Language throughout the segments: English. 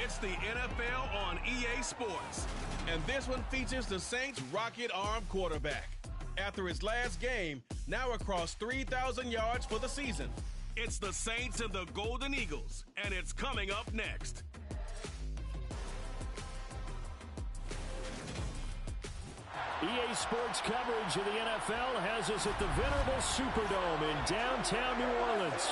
It's the NFL on EA Sports. And this one features the Saints' rocket-armed quarterback. After his last game, now across 3,000 yards for the season. It's the Saints and the Golden Eagles, and it's coming up next. EA Sports coverage of the NFL has us at the venerable Superdome in downtown New Orleans.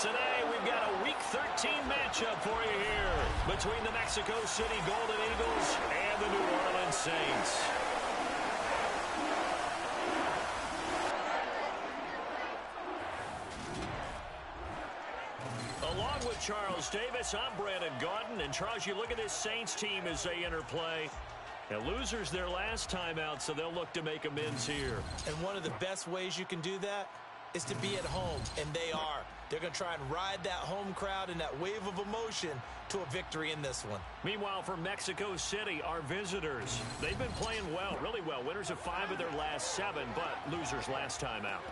Today, we've got a Week 13 matchup for you here between the Mexico City Golden Eagles and the New Orleans Saints. Along with Charles Davis, I'm Brandon Gaudin. And Charles, you look at this Saints team as they interplay. And losers their last time out, so they'll look to make amends here. And one of the best ways you can do that is to be at home, and they are. They're going to try and ride that home crowd and that wave of emotion to a victory in this one. Meanwhile, for Mexico City, our visitors, they've been playing well, really well. Winners of 5 of their last 7, but losers last time out.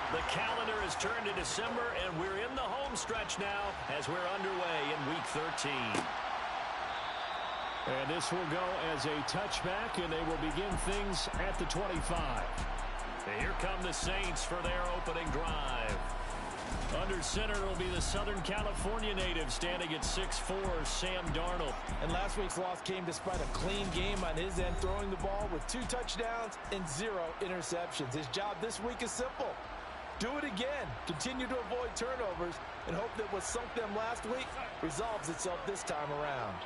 The calendar has turned to December, and we're in the home stretch now as we're underway in Week 13. And this will go as a touchback, and they will begin things at the 25. And here come the Saints for their opening drive. Under center will be the Southern California native standing at 6'4", Sam Darnold. And last week's loss came despite a clean game on his end, throwing the ball with 2 touchdowns and 0 interceptions. His job this week is simple. Do it again. Continue to avoid turnovers and hope that what sunk them last week resolves itself this time around.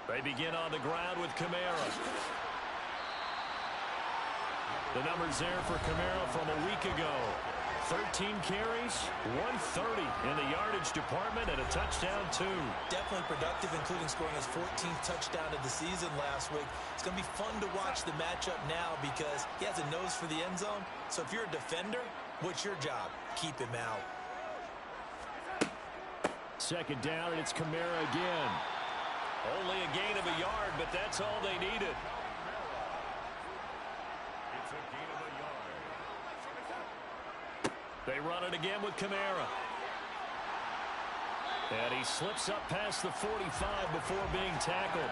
They begin on the ground with Kamara. The numbers there for Kamara from a week ago. 13 carries, 130 in the yardage department, and a touchdown, 2. Definitely productive, including scoring his 14th touchdown of the season last week. It's going to be fun to watch the matchup now because he has a nose for the end zone. So if you're a defender, what's your job? Keep him out. Second down, and it's Kamara again. Only a gain of a yard, but that's all they needed. It's a gain of a yard. They run it again with Kamara. And he slips up past the 45 before being tackled.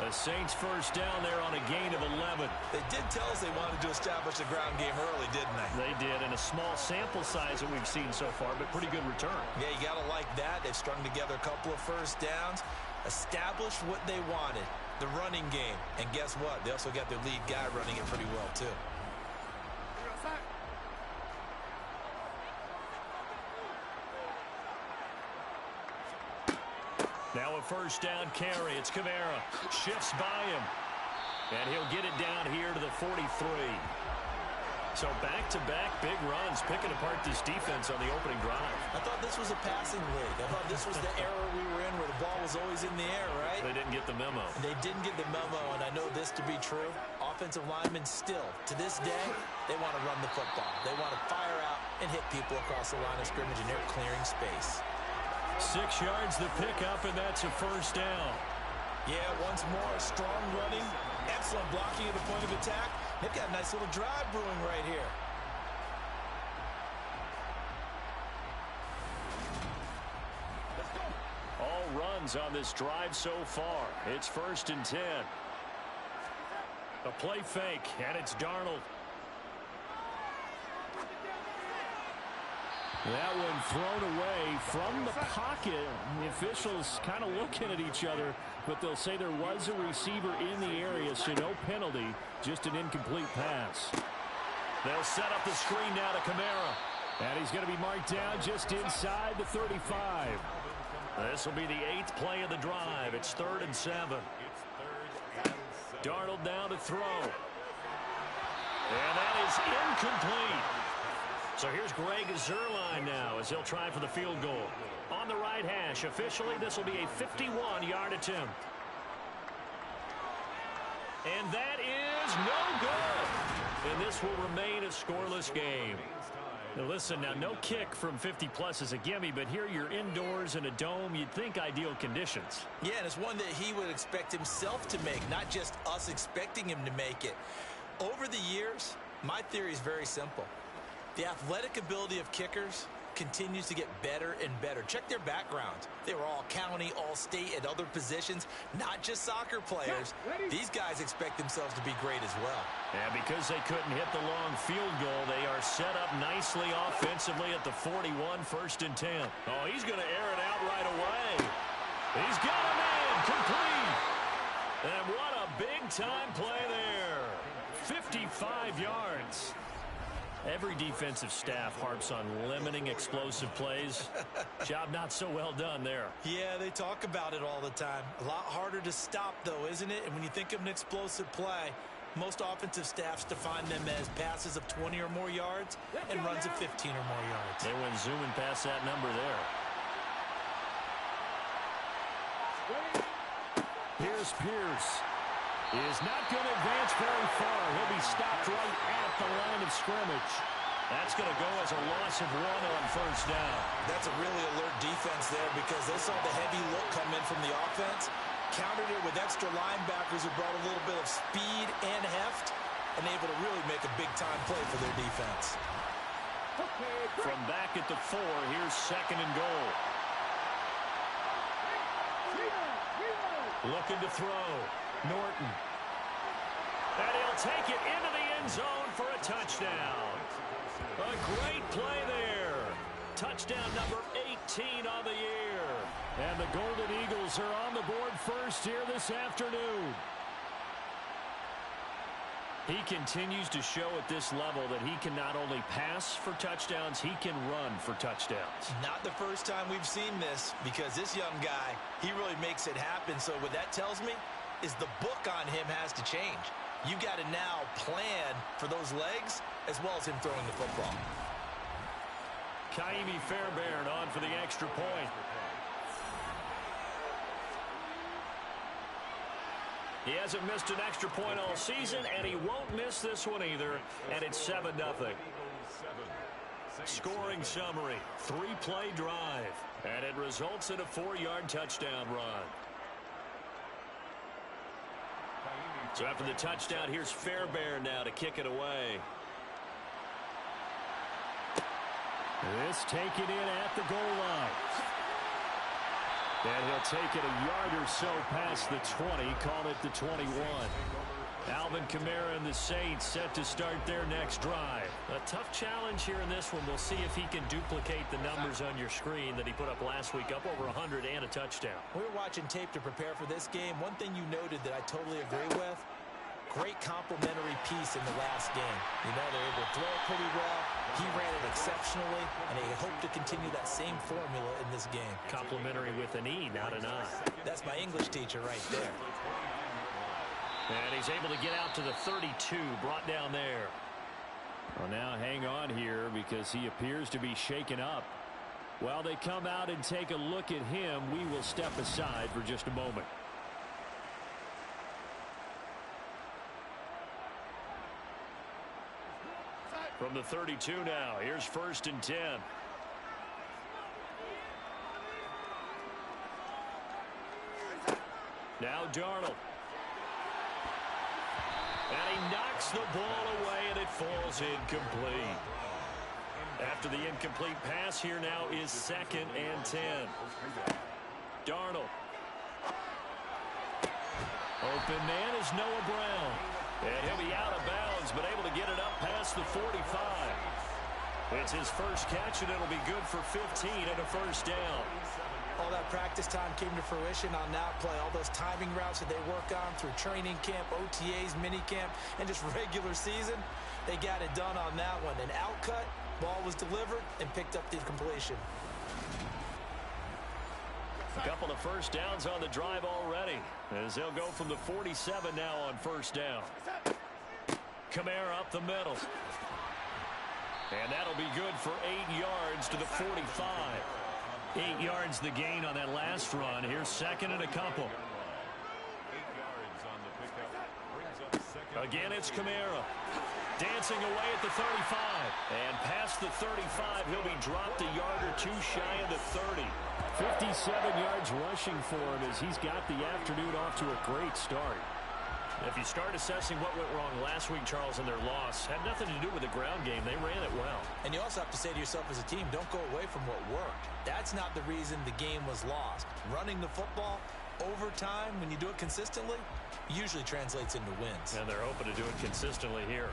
The Saints first down there on a gain of 11. They did tell us they wanted to establish the ground game early, didn't they? They did, in a small sample size that we've seen so far, but pretty good return. Yeah, you got to like that. They've strung together a couple of first downs, established what they wanted, the running game. And guess what? They also got their lead guy running it pretty well, too. Now a first down carry. It's Kamara. Shifts by him. And he'll get it down here to the 43. So back-to-back big runs, picking apart this defense on the opening drive. I thought this was a passing league. I thought this was the era we were in where the ball was always in the air, right? They didn't get the memo. They didn't get the memo, and I know this to be true. Offensive linemen still, to this day, they want to run the football. They want to fire out and hit people across the line of scrimmage, and they're clearing space. 6 yards the pickup, and that's a first down. Yeah, once more, strong running, excellent blocking at the point of attack. They've got a nice little drive brewing right here. All runs on this drive so far. It's 1st and 10. A play fake, and it's Darnold. That one thrown away from the pocket. The officials kind of looking at each other, but they'll say there was a receiver in the area, so no penalty, just an incomplete pass. They'll set up the screen now to Kamara. And he's going to be marked down just inside the 35. This will be the 8th play of the drive. It's 3rd and 7. Darnold down to throw. And that is incomplete. So here's Greg Zuerlein now as he'll try for the field goal. On the right hash, officially, this will be a 51-yard attempt. And that is no good. And this will remain a scoreless game. Now listen, now no kick from 50-plus is a gimme, but here you're indoors in a dome. You'd think ideal conditions. Yeah, and it's one that he would expect himself to make, not just us expecting him to make it. Over the years, my theory is very simple. The athletic ability of kickers continues to get better and better. Check their backgrounds. They were all county, all state, at other positions, not just soccer players. These guys expect themselves to be great as well. And because they couldn't hit the long field goal, they are set up nicely offensively at the 41, 1st and 10. Oh, he's going to air it out right away. He's got a man complete. And what a big-time play there. 55 yards. Every defensive staff harps on limiting explosive plays. Job not so well done there. Yeah, they talk about it all the time. A lot harder to stop, though, isn't it? And when you think of an explosive play, most offensive staffs define them as passes of 20 or more yards and runs of 15 or more yards. They went zooming past that number there. Here's Pierce. He is not going to advance very far. He'll be stopped right at the line of scrimmage. That's going to go as a loss of 1 on 1st down. That's a really alert defense there because they saw the heavy look come in from the offense, countered it with extra linebackers who brought a little bit of speed and heft, and able to really make a big-time play for their defense. From back at the 4, here's 2nd and goal. Looking to throw. Norton. And he'll take it into the end zone for a touchdown. A great play there. Touchdown number 18 on the year. And the Golden Eagles are on the board first here this afternoon. He continues to show at this level that he can not only pass for touchdowns, he can run for touchdowns. Not the first time we've seen this because this young guy, he really makes it happen. So what that tells me is the book on him has to change. You got to now plan for those legs as well as him throwing the football. Ka'imi Fairbairn on for the extra point. He hasn't missed an extra point all season, and he won't miss this one either, and it's 7-0. Scoring summary, 3-play drive, and it results in a 4-yard touchdown run. So after the touchdown, here's Fairbairn now to kick it away. This taken in at the goal line. And he'll take it a yard or so past the 20, call it the 21. Alvin Kamara and the Saints set to start their next drive. A tough challenge here in this one. We'll see if he can duplicate the numbers on your screen that he put up last week, up over 100 and a touchdown. We were watching tape to prepare for this game. One thing you noted that I totally agree with, great complimentary piece in the last game. You know, they're able to throw it pretty well. He ran it exceptionally, and they hope to continue that same formula in this game. Complimentary with an E, not an I. That's my English teacher right there. And he's able to get out to the 32, brought down there. Well, now hang on here because he appears to be shaken up. While they come out and take a look at him, we will step aside for just a moment. From the 32 now, here's 1st and 10. Now Darnold. And he knocks the ball away, and it falls incomplete. After the incomplete pass, here now is 2nd and 10. Darnold. Open man is Noah Brown. And he'll be out of bounds, but able to get it up past the 45. It's his first catch, and it'll be good for 15 and a 1st down. All that practice time came to fruition on that play. All those timing routes that they work on through training camp, OTAs, minicamp, and just regular season, they got it done on that one. An outcut, ball was delivered, and picked up the completion. A couple of first downs on the drive already, as they'll go from the 47 now on first down. Kamara up the middle. And that'll be good for 8 yards to the 45. 8 yards the gain on that last run. Here's second and a couple. Again, it's Kamara. Dancing away at the 35. And past the 35, he'll be dropped a yard or two shy of the 30. 57 yards rushing for him as he's got the afternoon off to a great start. If you start assessing what went wrong last week, Charles, in their loss, had nothing to do with the ground game. They ran it well. And you also have to say to yourself as a team, don't go away from what worked. That's not the reason the game was lost. Running the football over time, when you do it consistently, usually translates into wins. And they're hoping to do it consistently here.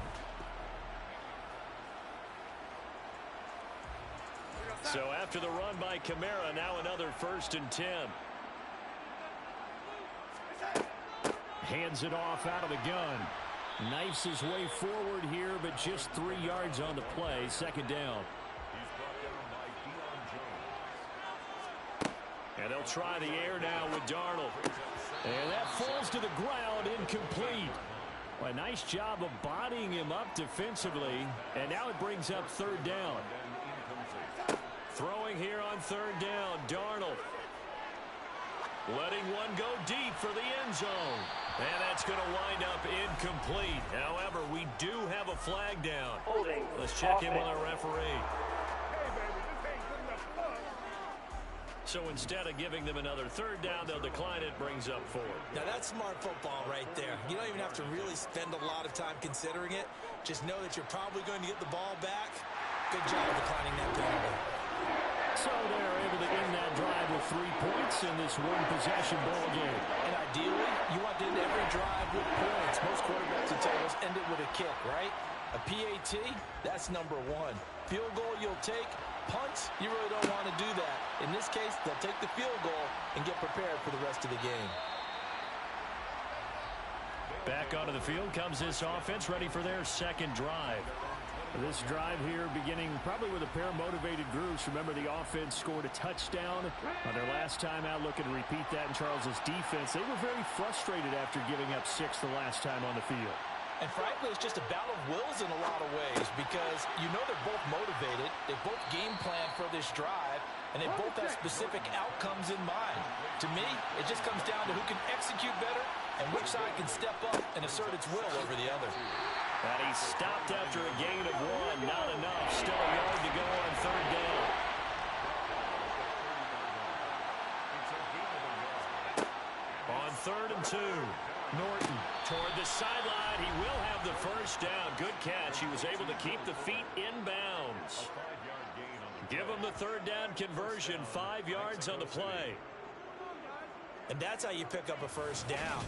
So after the run by Kamara, now another 1st and 10. Hands it off out of the gun. Knifes his way forward here, but just 3 yards on the play. Second down. And they'll try the air now with Darnold. And that falls to the ground, incomplete. Well, a nice job of bodying him up defensively. And now it brings up 3rd down. Throwing here on 3rd down, Darnold. Letting one go deep for the end zone. And that's going to wind up incomplete. However, we do have a flag down. Let's check in with our referee. So instead of giving them another 3rd down, they'll decline it, brings up 4. Now that's smart football right there. You don't even have to really spend a lot of time considering it. Just know that you're probably going to get the ball back. Good job declining that penalty. So they're able to end that drive with 3 points in this one-possession ball game. And ideally, you want to end every drive with points. Most quarterbacks would tell us end it with a kick, right? A PAT, that's number 1. Field goal you'll take. Punts, you really don't want to do that. In this case, they'll take the field goal and get prepared for the rest of the game. Back onto the field comes this offense, ready for their 2nd drive. This drive here beginning probably with a pair of motivated groups. Remember, the offense scored a touchdown on their last time out. Looking to repeat that in Charles's defense. They were very frustrated after giving up 6 the last time on the field. And frankly, it's just a battle of wills in a lot of ways because you know they're both motivated. They both game plan for this drive, and they both have specific outcomes in mind. To me, it just comes down to who can execute better and which side can step up and assert its will over the other. And he stopped after a gain of 1. Not enough. Still a yard to go on 3rd down. On 3rd and 2. Norton toward the sideline. He will have the 1st down. Good catch. He was able to keep the feet in bounds. Give him the 3rd down conversion. 5 yards on the play. And that's how you pick up a 1st down.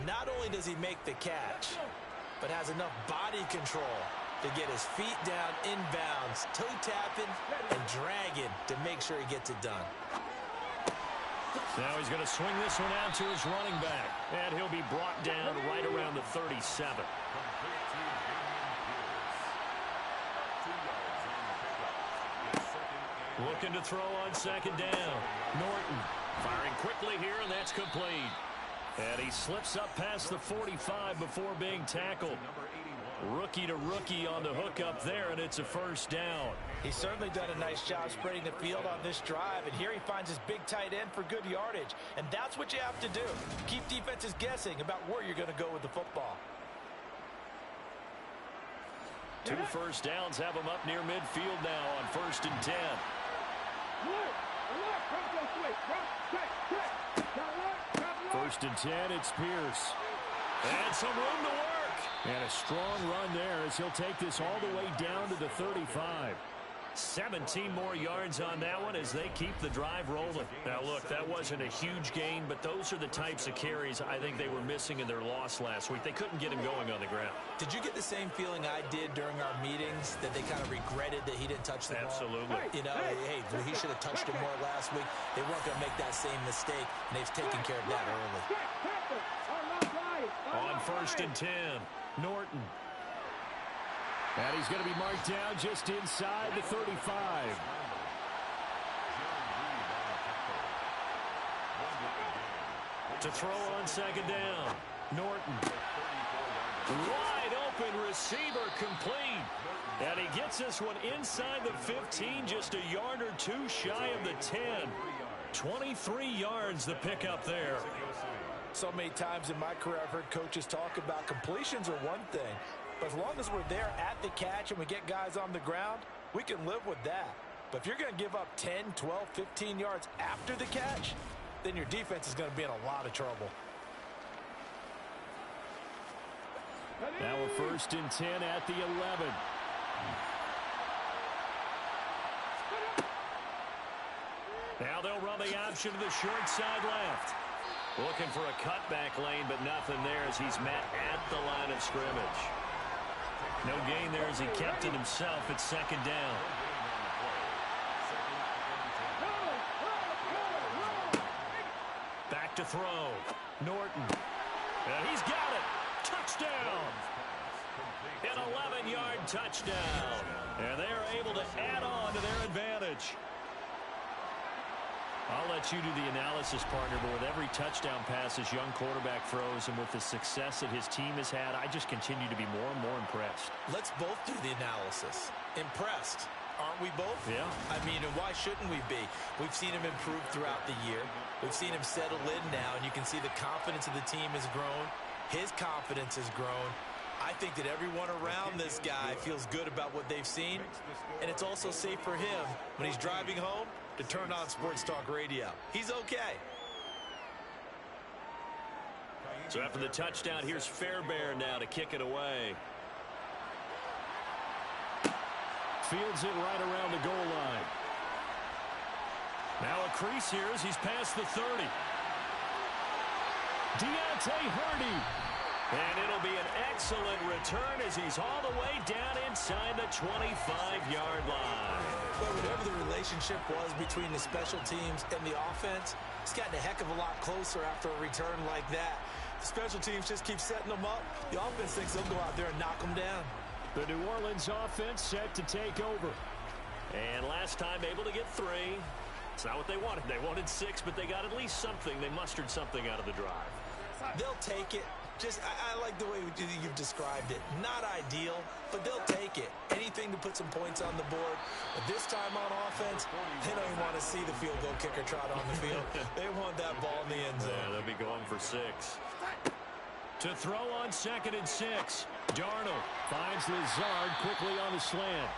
Not only does he make the catch, but has enough body control to get his feet down inbounds, toe tapping and dragging to make sure he gets it done. Now he's going to swing this one out to his running back. And he'll be brought down right around the 37. Looking to throw on 2nd down. Norton firing quickly here, and that's complete. And he slips up past the 45 before being tackled. Rookie to rookie on the hook up there, and it's a 1st down. He's certainly done a nice job spreading the field on this drive, and here he finds his big tight end for good yardage. And that's what you have to do. Keep defenses guessing about where you're going to go with the football. 2 1st downs have him up near midfield now on 1st and 10. 1st and 10, it's Pierce. And some room to work. And a strong run there as he'll take this all the way down to the 35. 17 more yards on that one as they keep the drive rolling. Now, look, that wasn't a huge gain, but those are the types of carries I think they were missing in their loss last week. They couldn't get him going on the ground. Did you get the same feeling I did during our meetings, that they kind of regretted that he didn't touch the ball? Absolutely. You know, hey, he should have touched it more last week. They weren't going to make that same mistake, and they've taken care of that early. On 1st and 10, Norton. And he's going to be marked down just inside the 35. To throw on 2nd down, Norton. Wide open receiver complete. And he gets this one inside the 15, just a yard or two shy of the 10. 23 yards the pickup there. So many times in my career I've heard coaches talk about completions are one thing, but as long as we're there at the catch and we get guys on the ground, we can live with that. But if you're going to give up 10, 12, 15 yards after the catch, then your defense is going to be in a lot of trouble. Now a 1st and 10 at the 11. Now they'll run the option to the short side left. Looking for a cutback lane, but nothing there as he's met at the line of scrimmage. No gain there as he kept it himself at 2nd down. Back to throw. Norton. And he's got it. Touchdown. An 11-yard touchdown. And they're able to add on to their advantage. I'll let you do the analysis, partner, but with every touchdown pass his young quarterback throws and with the success that his team has had, I just continue to be more and more impressed. Let's both do the analysis. Impressed. Aren't we both? Yeah. I mean, and why shouldn't we be? We've seen him improve throughout the year. We've seen him settle in now, and you can see the confidence of the team has grown. His confidence has grown. I think that everyone around this guy feels good about what they've seen, and it's also safe for him when he's driving home to turn on Sports Talk Radio. He's okay. So after the touchdown, here's Fairbairn now to kick it away. Fields it right around the goal line. Now a crease here as he's past the 30. Deontay Hardy. And it'll be an excellent return as he's all the way down inside the 25-yard line. But whatever the relationship was between the special teams and the offense, it's gotten a heck of a lot closer after a return like that. The special teams just keep setting them up. The offense thinks they'll go out there and knock them down. The New Orleans offense set to take over. And last time able to get 3. It's not what they wanted. They wanted 6, but they got at least something. They mustered something out of the drive. They'll take it. I like the way you've described it. Not ideal, but they'll take it. Anything to put some points on the board. But this time on offense, they don't even want to see the field goal kicker trot on the field. They want that ball in the end zone. Yeah, they'll be going for 6. To throw on 2nd and 6. Darnold finds Lazard quickly on the slant.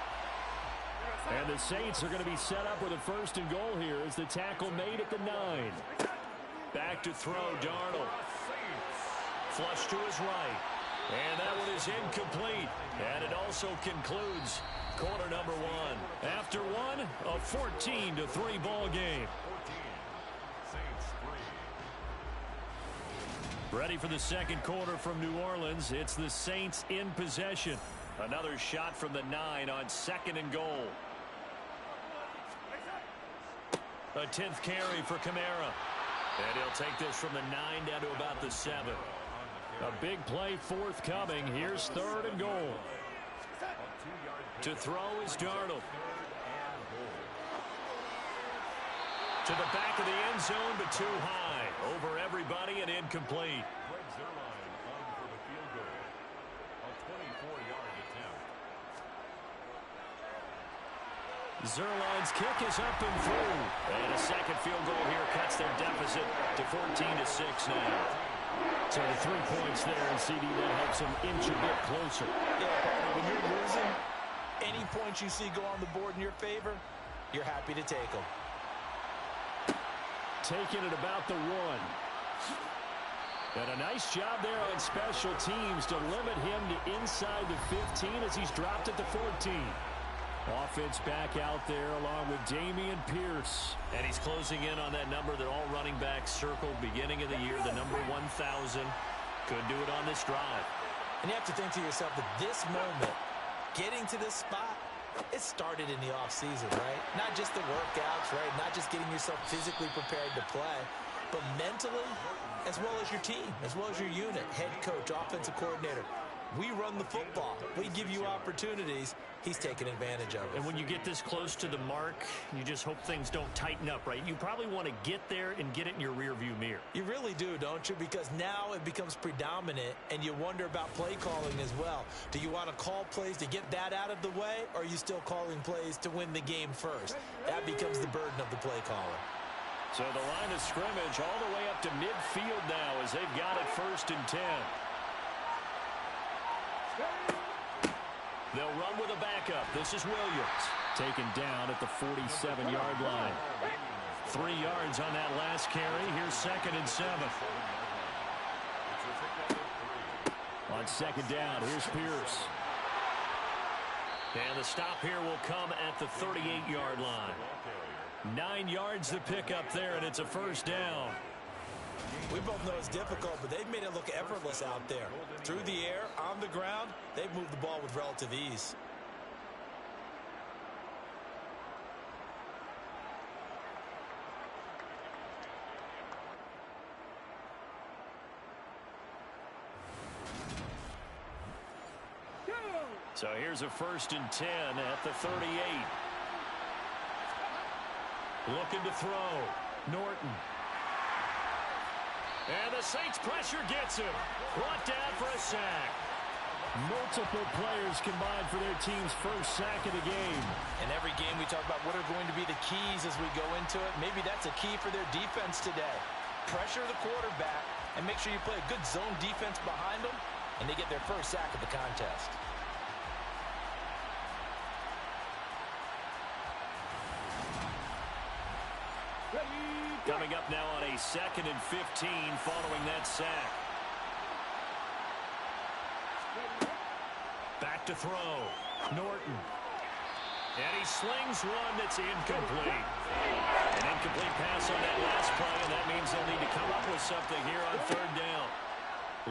And the Saints are going to be set up with a 1st and goal here as the tackle made at the 9. Back to throw, Darnold. Flush to his right. And that one is incomplete. And it also concludes quarter number 1. After one, a 14-3 ball game. Ready for the 2nd quarter from New Orleans. It's the Saints in possession. Another shot from the 9 on 2nd and goal. A 10th carry for Kamara. And he'll take this from the 9 down to about the 7. A big play forthcoming. Here's 3rd and goal. To throw is Darnold. To the back of the end zone, but too high. Over everybody and incomplete. Zerline's kick is up and through. And a 2nd field goal here cuts their deficit to 14-6 now. So the 3 points there, and CD, that helps them inch a bit closer. Yeah, when you're losing, any points you see go on the board in your favor, you're happy to take them. Taking it about the 1. And a nice job there on special teams to limit him to inside the 15 as he's dropped at the 14. Offense back out there along with Dameon Pierce. And he's closing in on that number that all running backs circled beginning of the year, the number 1,000. Could do it on this drive. And you have to think to yourself that this moment, getting to this spot, it started in the offseason, right? Not just the workouts, right? Not just getting yourself physically prepared to play, but mentally, as well as your team, as well as your unit, head coach, offensive coordinator. We run the football. We give you opportunities. He's taking advantage of it. And when you get this close to the mark, you just hope things don't tighten up, right? You probably want to get there and get it in your rearview mirror. You really do, don't you? Because now it becomes predominant, and you wonder about play calling as well. Do you want to call plays to get that out of the way, or are you still calling plays to win the game first? That becomes the burden of the play caller. So the line of scrimmage all the way up to midfield now as they've got it 1st and 10. They'll run with a backup. This is Williams. Taken down at the 47-yard line. 3 yards on that last carry. Here's 2nd and 7. On 2nd down, here's Pierce. And the stop here will come at the 38-yard line. 9 yards to pick up there, and it's a 1st down. We both know it's difficult, but they've made it look effortless out there. Through the air, on the ground, they've moved the ball with relative ease. So here's a 1st and 10 at the 38. Looking to throw. Norton. And the Saints pressure gets him. Brought down for a sack. Multiple players combined for their team's 1st sack of the game. In every game we talk about what are going to be the keys as we go into it. Maybe that's a key for their defense today. Pressure the quarterback and make sure you play a good zone defense behind them, and they get their 1st sack of the contest. Coming up now on a 2nd and 15 following that sack. Back to throw. Norton. And he slings one that's incomplete. An incomplete pass on that last play, and that means they'll need to come up with something here on 3rd down.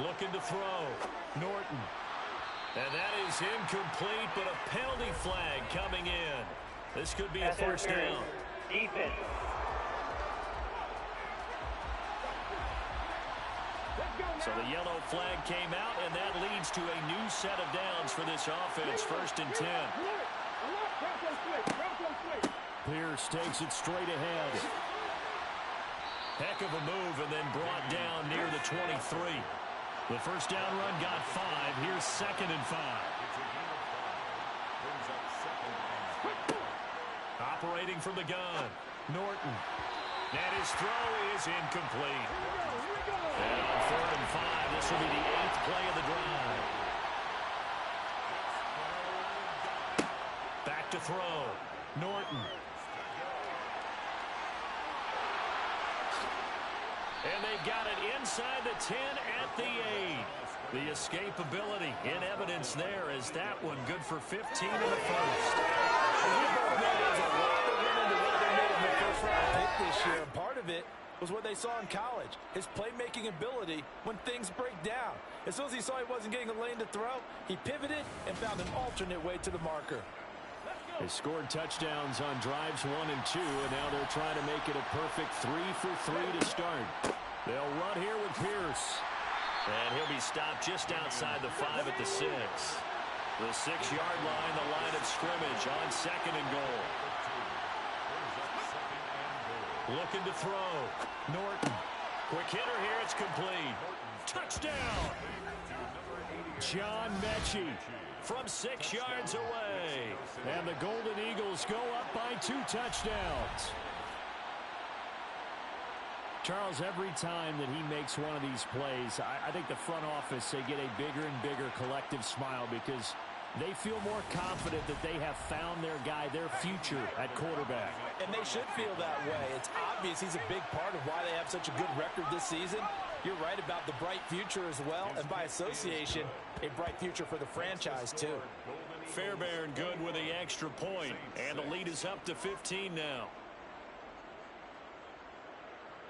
Looking to throw. Norton. And that is incomplete, but a penalty flag coming in. This could be a 1st down. Defense. So the yellow flag came out, and that leads to a new set of downs for this offense. 1st and 10. Pierce takes it straight ahead. Heck of a move, and then brought down near the 23. The 1st down run got 5. Here's 2nd and 5. Operating from the gun. Norton. And his throw is incomplete. And on 3rd and 5, this will be the 8th play of the drive. Back to throw. Norton. And they got it inside the 10 at the 8. The escapability in evidence there as that one good for 15 in the 1st. There's a lot that went into what they made in the 1st round pick this year. And part of it was what they saw in college, his playmaking ability when things break down. As soon as he saw he wasn't getting a lane to throw, he pivoted and found an alternate way to the marker. They scored touchdowns on drives 1 and 2, and now they're trying to make it a perfect 3 for 3 to start. They'll run here with Pierce. And he'll be stopped just outside the 5 at the 6. The 6-yard line, the line of scrimmage on 2nd and goal. Looking to throw. Norton. Quick hitter here. It's complete. Touchdown. John Mechie from 6 yards away. And the Golden Eagles go up by 2 touchdowns. Charles, every time that he makes one of these plays, I think the front office, they get a bigger and bigger collective smile because they feel more confident that they have found their guy, their future at quarterback. And they should feel that way. It's obvious he's a big part of why they have such a good record this season. You're right about the bright future as well, and by association, a bright future for the franchise too. Fairbairn good with the extra point, and the lead is up to 15 now.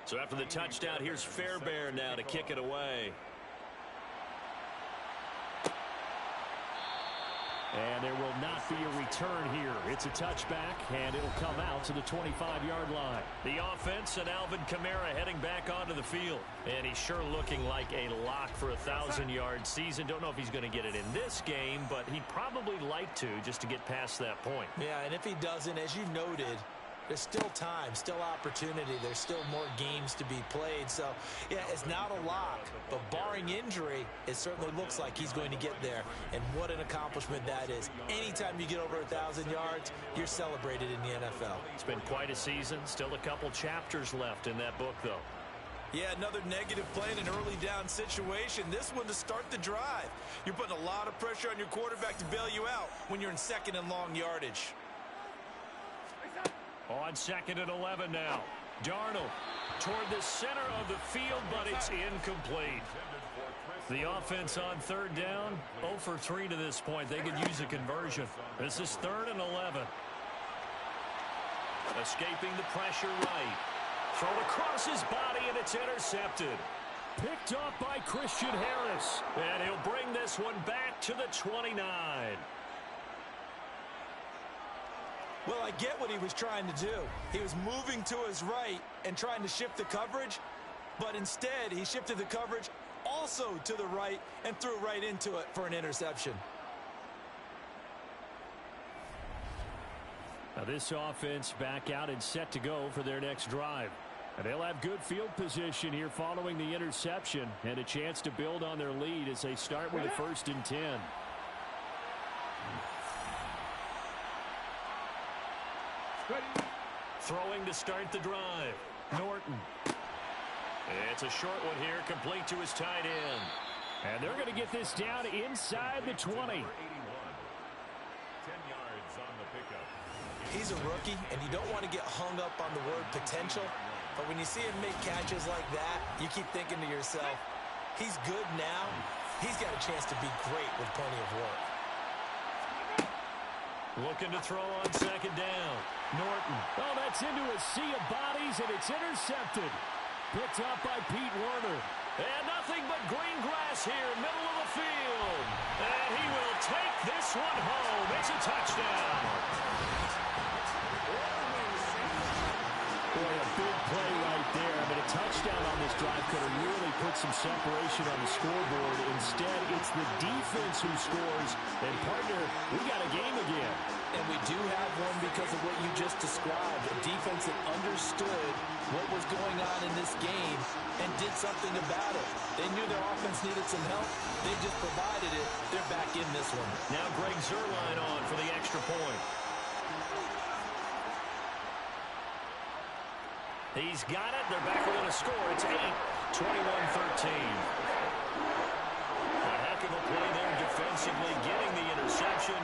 So after the touchdown, here's Fairbairn now to kick it away. And there will not be a return here. It's a touchback, and it'll come out to the 25-yard line. The offense and Alvin Kamara heading back onto the field. And he's sure looking like a lock for a 1,000-yard season. Don't know if he's going to get it in this game, but he'd probably like to just to get past that point. Yeah, and if he doesn't, as you noted, there's still time, still opportunity. There's still more games to be played. So, yeah, it's not a lock, but barring injury, it certainly looks like he's going to get there. And what an accomplishment that is. Anytime you get over 1,000 yards, you're celebrated in the NFL. It's been quite a season. Still a couple chapters left in that book, though. Yeah, another negative play in an early down situation. This one to start the drive. You're putting a lot of pressure on your quarterback to bail you out when you're in second and long yardage. On 2nd and 11 now. Darnold toward the center of the field, but it's incomplete. The offense on 3rd down, 0 for 3 to this point. They could use a conversion. This is 3rd and 11. Escaping the pressure right. Thrown across his body, and it's intercepted. Picked off by Christian Harris. And he'll bring this one back to the 29. Well, I get what he was trying to do. He was moving to his right and trying to shift the coverage, but instead he shifted the coverage also to the right and threw right into it for an interception. Now this offense back out and set to go for their next drive. And they'll have good field position here following the interception and a chance to build on their lead as they start with a 1st and 10. Throwing to start the drive. Norton. It's a short one here, complete to his tight end. And they're going to get this down inside the 20. He's a rookie, and you don't want to get hung up on the word potential. But when you see him make catches like that, you keep thinking to yourself, he's good now. He's got a chance to be great with plenty of work. Looking to throw on 2nd down. Norton. Oh, that's into a sea of bodies, and it's intercepted. Picked up by Pete Werner. And nothing but green grass here, middle of the field. And he will take this one home. It's a touchdown. Boy, a big play right there. I mean, a touchdown on this drive could have really put some separation on the scoreboard. Instead, it's the defense who scores. And, partner, we got a game again. And we do have one because of what you just described. A defense that understood what was going on in this game and did something about it. They knew their offense needed some help. They just provided it. They're back in this one. Now Greg Zuerlein on for the extra point. He's got it. They're back within a score. It's 8, 21-13. A heck of a play there defensively, getting the interception,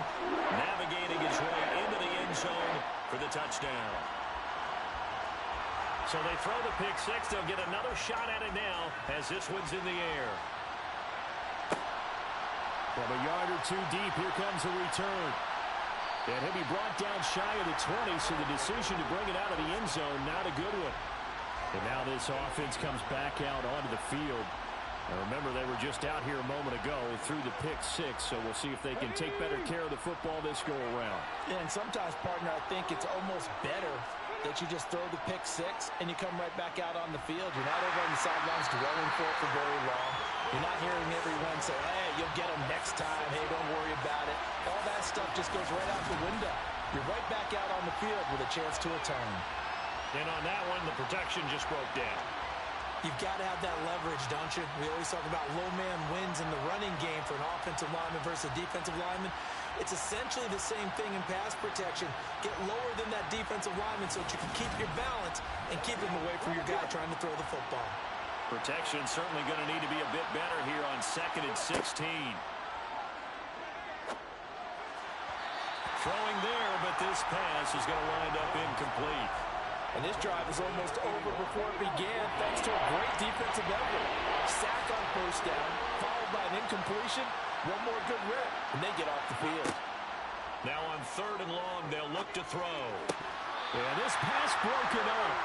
navigating his way into the end zone for the touchdown. So they throw the pick six. They'll get another shot at it now as this one's in the air. From a yard or two deep, here comes the return. And he'll be brought down shy of the 20, so the decision to bring it out of the end zone, not a good one. And now this offense comes back out onto the field. And remember, they were just out here a moment ago through the pick six, so we'll see if they can take better care of the football this go-around. Yeah, and sometimes, partner, I think it's almost better that you just throw the pick six and you come right back out on the field. You're not over on the sidelines dwelling for it for very long. You're not hearing everyone say, hey, you'll get them next time. Hey, don't worry about it. All that stuff just goes right out the window. You're right back out on the field with a chance to return. And on that one, the protection just broke down. You've got to have that leverage, don't you? We always talk about low man wins in the running game for an offensive lineman versus a defensive lineman. It's essentially the same thing in pass protection. Get lower than that defensive lineman so that you can keep your balance and keep him away from your guy trying to throw the football. Protection certainly going to need to be a bit better here on 2nd and 16. Throwing there, but this pass is going to wind up incomplete. And this drive is almost over before it began thanks to a great defensive effort. Sack on 1st down, followed by an incompletion, one more good rip, and they get off the field. Now on 3rd and long, they'll look to throw. And this pass broken up.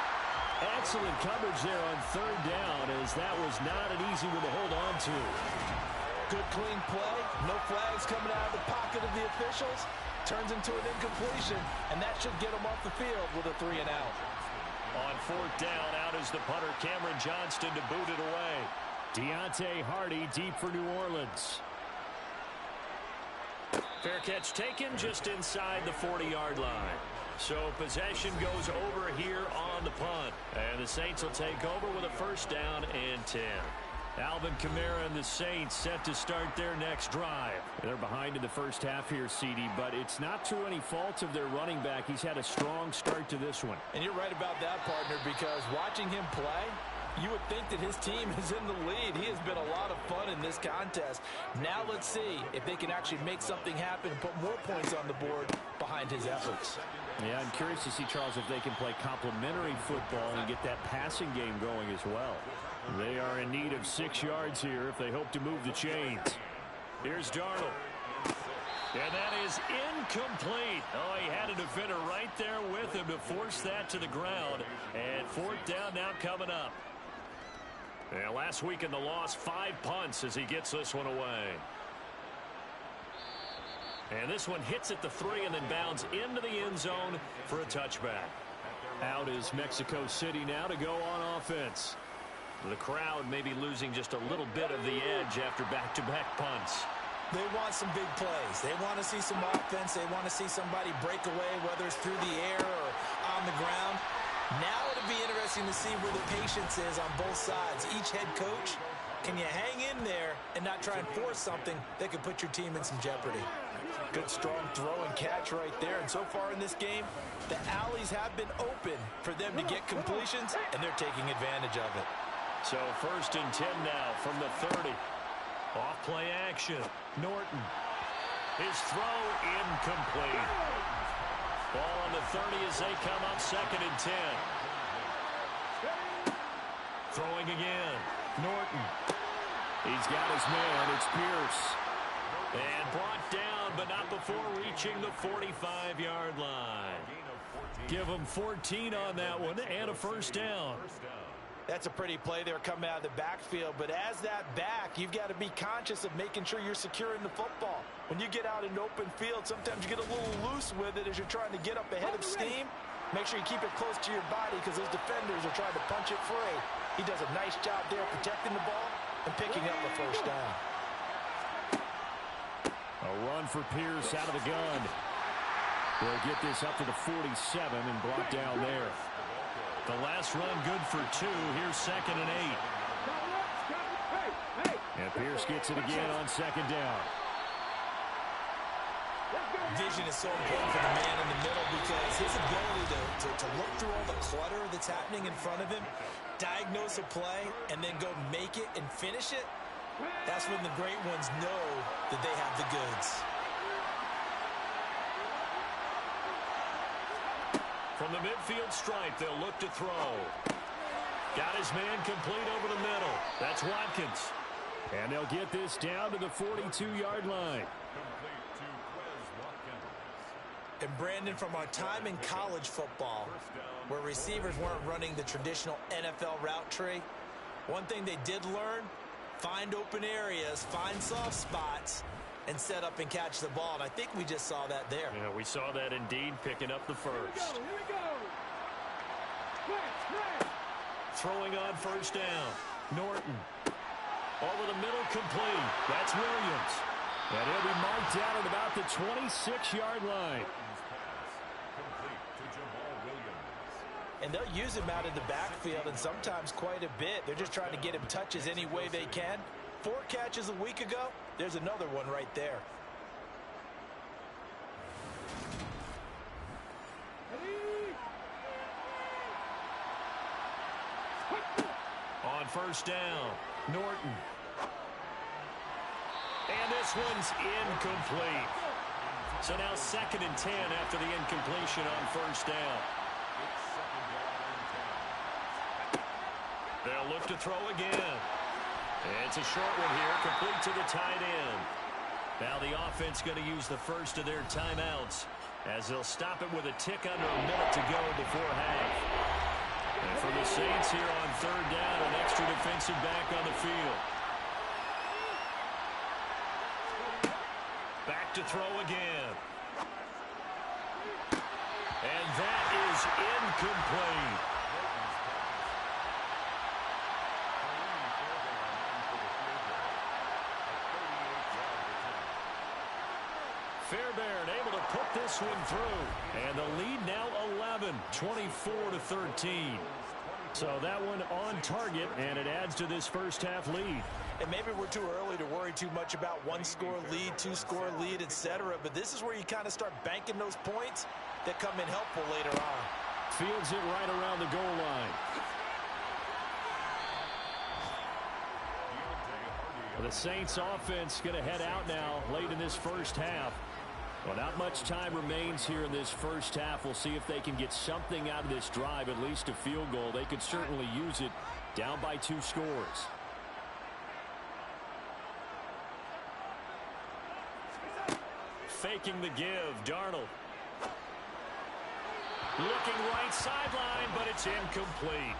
Excellent coverage there on 3rd down, as that was not an easy one to hold on to. Good clean play. No flags coming out of the pocket of the officials. Turns into an incompletion, and that should get them off the field with a 3-and-out. On 4th down, out is the punter, Cameron Johnston, to boot it away. Deontay Hardy deep for New Orleans. Fair catch taken just inside the 40-yard line. So possession goes over here on the punt. And the Saints will take over with a 1st down and 10. Alvin Kamara and the Saints set to start their next drive. They're behind in the first half here, CD, but it's not through any fault of their running back. He's had a strong start to this one. And you're right about that, partner, because watching him play, you would think that his team is in the lead. He has been a lot of fun in this contest. Now let's see if they can actually make something happen and put more points on the board behind his efforts. Yeah, I'm curious to see, Charles, if they can play complementary football and get that passing game going as well. They are in need of 6 yards here if they hope to move the chains. Here's Darnold. And that is incomplete. Oh, he had a defender right there with him to force that to the ground. And 4th down now coming up. And last week in the loss, 5 punts as he gets this one away. And this one hits at the 3 and then bounds into the end zone for a touchback. Out is Mexico City now to go on offense. The crowd may be losing just a little bit of the edge after back-to-back punts. They want some big plays. They want to see some offense. They want to see somebody break away, whether it's through the air or on the ground. Now it'll be interesting to see where the patience is on both sides. Each head coach, can you hang in there and not try and force something that could put your team in some jeopardy? Good strong throw and catch right there. And so far in this game, the alleys have been open for them to get completions, and they're taking advantage of it. So 1st and 10 now from the 30. Off play action. Norton. His throw incomplete. Ball on the 30 as they come up 2nd and 10. Throwing again. Norton. He's got his man. It's Pierce. And brought down, but not before reaching the 45-yard line. Give him 14 on that one and a 1st down. That's a pretty play there coming out of the backfield, but as that back, you've got to be conscious of making sure you're securing the football. When you get out in open field, sometimes you get a little loose with it as you're trying to get up ahead of steam. Make sure you keep it close to your body because those defenders are trying to punch it free. He does a nice job there protecting the ball and picking up the 1st down. A run for Pierce out of the gun. They'll get this up to the 47 and brought down there. The last run good for 2. Here's 2nd and 8. And Pierce gets it again on 2nd down. Vision is so important for the man in the middle because his ability to look through all the clutter that's happening in front of him, diagnose a play, and then go make it and finish it, that's when the great ones know that they have the goods. From the midfield stripe, they'll look to throw. Got his man complete over the middle. That's Watkins. And they'll get this down to the 42-yard line. And Brandon, from our time in college football, where receivers weren't running the traditional NFL route tree, one thing they did learn, find open areas, find soft spots, and set up and catch the ball. And I think we just saw that there. Yeah, we saw that indeed, picking up the 1st. Here we go. Throwing on 1st down. Norton. Over the middle, complete. That's Williams. And he'll be marked out at about the 26-yard line. And they'll use him out in the backfield, and sometimes quite a bit. They're just trying to get him touches any way they can. 4 catches a week ago. There's another one right there. On 1st down, Norton. And this one's incomplete. So now 2nd and 10 after the incompletion on 1st down. They'll look to throw again. It's a short one here, complete to the tight end. Now the offense going to use the first of their timeouts as they'll stop it with a tick under a minute to go before half. And for the Saints here on third down, an extra defensive back on the field. Back to throw again. And that is incomplete. Fairbairn able to put this one through. And the lead now 11, 24-13. So that one on target, and it adds to this first half lead. And maybe we're too early to worry too much about one-score lead, two-score lead, etc. But this is where you kind of start banking those points that come in helpful later on. Fields it right around the goal line. The Saints offense going to head out now late in this first half. Well, not much time remains here in this first half. We'll see if they can get something out of this drive, at least a field goal. They could certainly use it down by 2 scores. Faking the give, Darnold. Looking right sideline, but it's incomplete.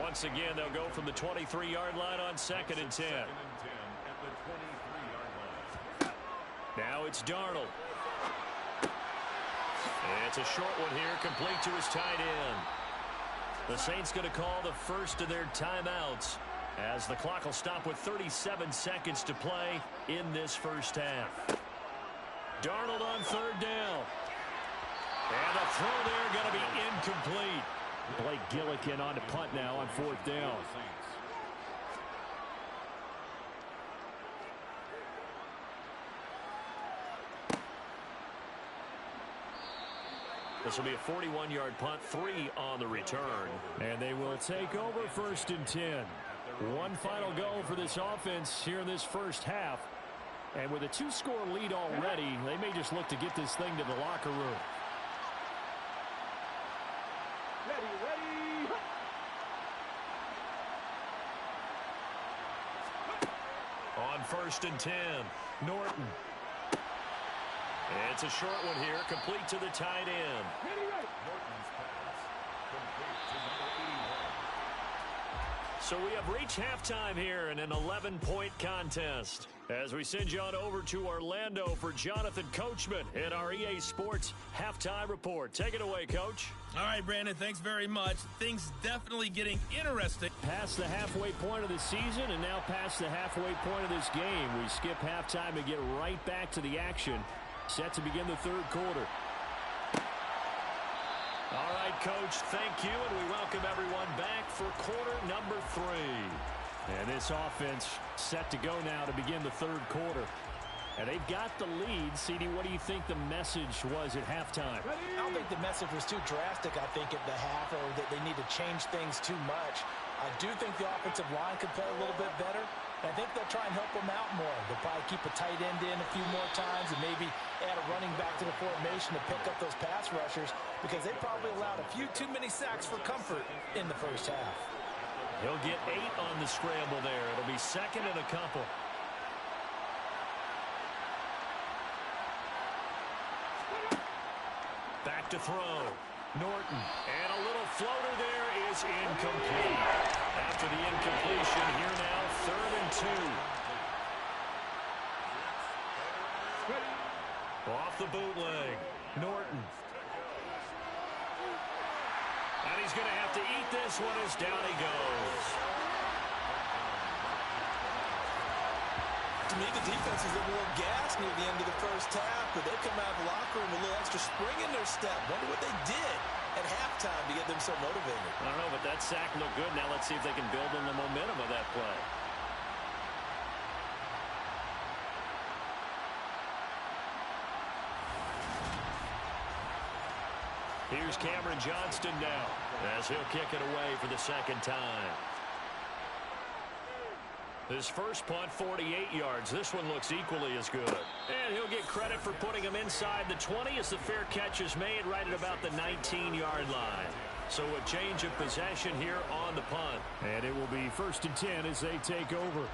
Once again, they'll go from the 23-yard line on 2nd and 10. Now it's Darnold. It's a short one here, complete to his tight end. The Saints going to call the first of their timeouts as the clock will stop with 37 seconds to play in this first half. Darnold on third down. And the throw there going to be incomplete. Blake Gillikin on to punt now on 4th down. This will be a 41-yard punt, 3 on the return. And they will take over 1st and 10. One final go for this offense here in this first half. And with a 2-score lead already, they may just look to get this thing to the locker room. Ready. On 1st and 10, Norton. It's a short one here, complete to the tight end. So we have reached halftime here in an 11-point contest. As we send you on over to Orlando for Jonathan Coachman in our EA Sports Halftime Report. Take it away, Coach. All right, Brandon, thanks very much. Things definitely getting interesting. Past the halfway point of the season and now past the halfway point of this game. We skip halftime and get right back to the action. Set to begin the third quarter. All right, Coach, thank you, and we welcome everyone back for quarter number 3. And this offense set to go now to begin the third quarter. And they've got the lead. CD, what do you think the message was at halftime? I don't think the message was too drastic, I think, at the half, or that they need to change things too much. I do think the offensive line could play a little bit better. I think they'll try and help them out more. They'll probably keep a tight end in a few more times and maybe add a running back to the formation to pick up those pass rushers because they probably allowed a few too many sacks for comfort in the first half. He'll get 8 on the scramble there. It'll be 2nd and a couple. Back to throw. Norton. And a little floater there is incomplete. After the incompletion, here now, 3rd and 2. Off the bootleg. Norton. And he's going to have to eat this one as down he goes. To me, the defense is a little gas near the end of the first half, but they come out of the locker room with a little extra spring in their step. Wonder what they did at halftime to get them so motivated. I don't know, but that sack looked good. Now let's see if they can build on the momentum of that play. Here's Cameron Johnston now as he'll kick it away for the 2nd time. His first punt, 48 yards. This one looks equally as good. And he'll get credit for putting him inside the 20 as the fair catch is made right at about the 19-yard line. So a change of possession here on the punt. And it will be 1st and 10 as they take over.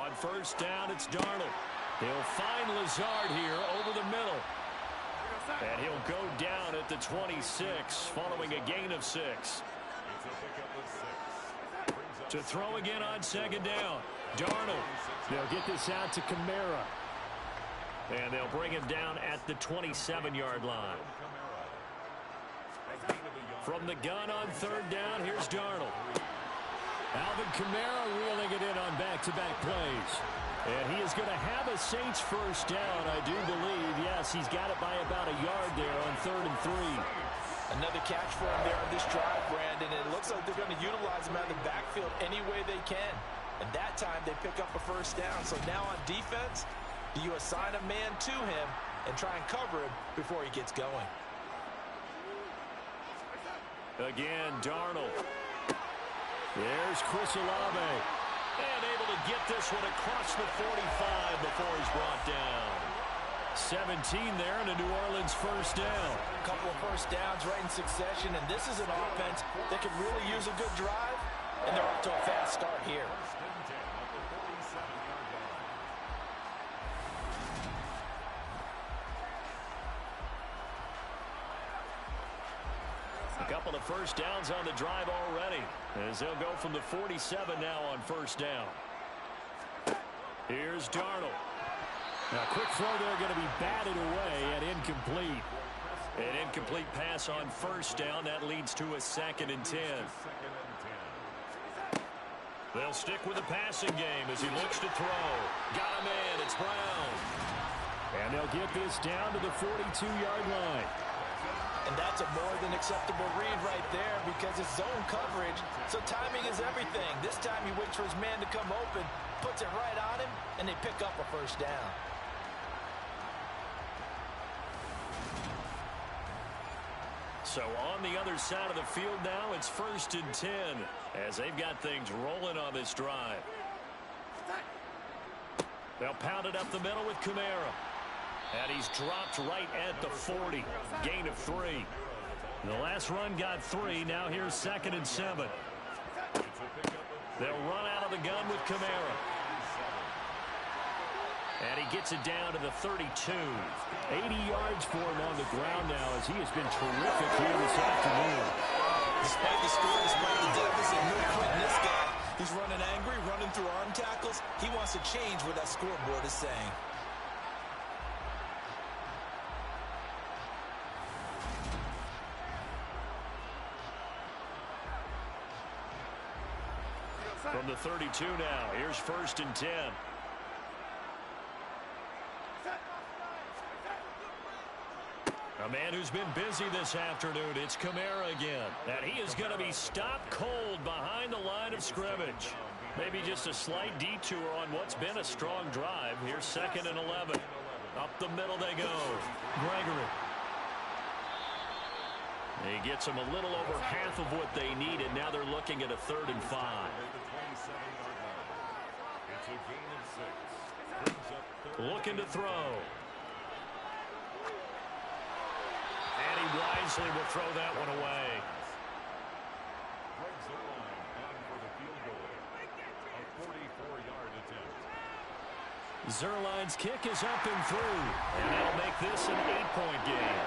On first down, it's Darnold. He'll find Lazard here over the middle. And he'll go down at the 26 following a gain of 6. To throw again on second down. Darnold. They'll get this out to Kamara. And they'll bring him down at the 27-yard line. From the gun on third down, here's Darnold. Alvin Kamara reeling it in on back-to-back plays. And he is going to have a Saints first down, I do believe. Yes, he's got it by about a yard there on 3rd and 3. Another catch for him there on this drive, Brandon. And it looks like they're going to utilize him out of the backfield any way they can. And that time they pick up a first down. So now on defense, do you assign a man to him and try and cover him before he gets going? Again, Darnold. There's Chris Olave. And able to get this one across the 45 before he's brought down. 17 there and a New Orleans first down. A couple of first downs right in succession, and this is an offense that could really use a good drive, and they're off to a fast start here. A couple of first downs on the drive already, as they'll go from the 47 now on first down. Here's Darnold. Now, quick throw there going to be batted away and incomplete. An incomplete pass on first down. That leads to a 2nd and 10. They'll stick with the passing game as he looks to throw. Got him in. It's Brown. And they'll get this down to the 42-yard line. And that's a more than acceptable read right there because it's zone coverage, so timing is everything. This time he waits for his man to come open, puts it right on him, and they pick up a first down. So on the other side of the field now, it's 1st and 10 as they've got things rolling on this drive. They'll pound it up the middle with Kamara. And he's dropped right at the 40. Gain of 3. The last run got 3. Now here's 2nd and 7. They'll run out of the gun with Kamara. And he gets it down to the 32. 80 yards for him on the ground now as he has been terrific here this afternoon. Despite the score, despite the deficit, no quitting this guy. He's running angry, running through arm tackles. He wants to change what that scoreboard is saying. From the 32 now, here's 1st and 10. A man who's been busy this afternoon, it's Kamara again. And he is going to be stopped cold behind the line of scrimmage. Maybe just a slight detour on what's been a strong drive. Here's 2nd and 11. Up the middle they go. Gregory. He gets them a little over half of what they needed. Now they're looking at a 3rd and 5. Looking to throw. And he wisely will throw that one away. Zerline's kick is up and through. And that'll make this an 8-point game.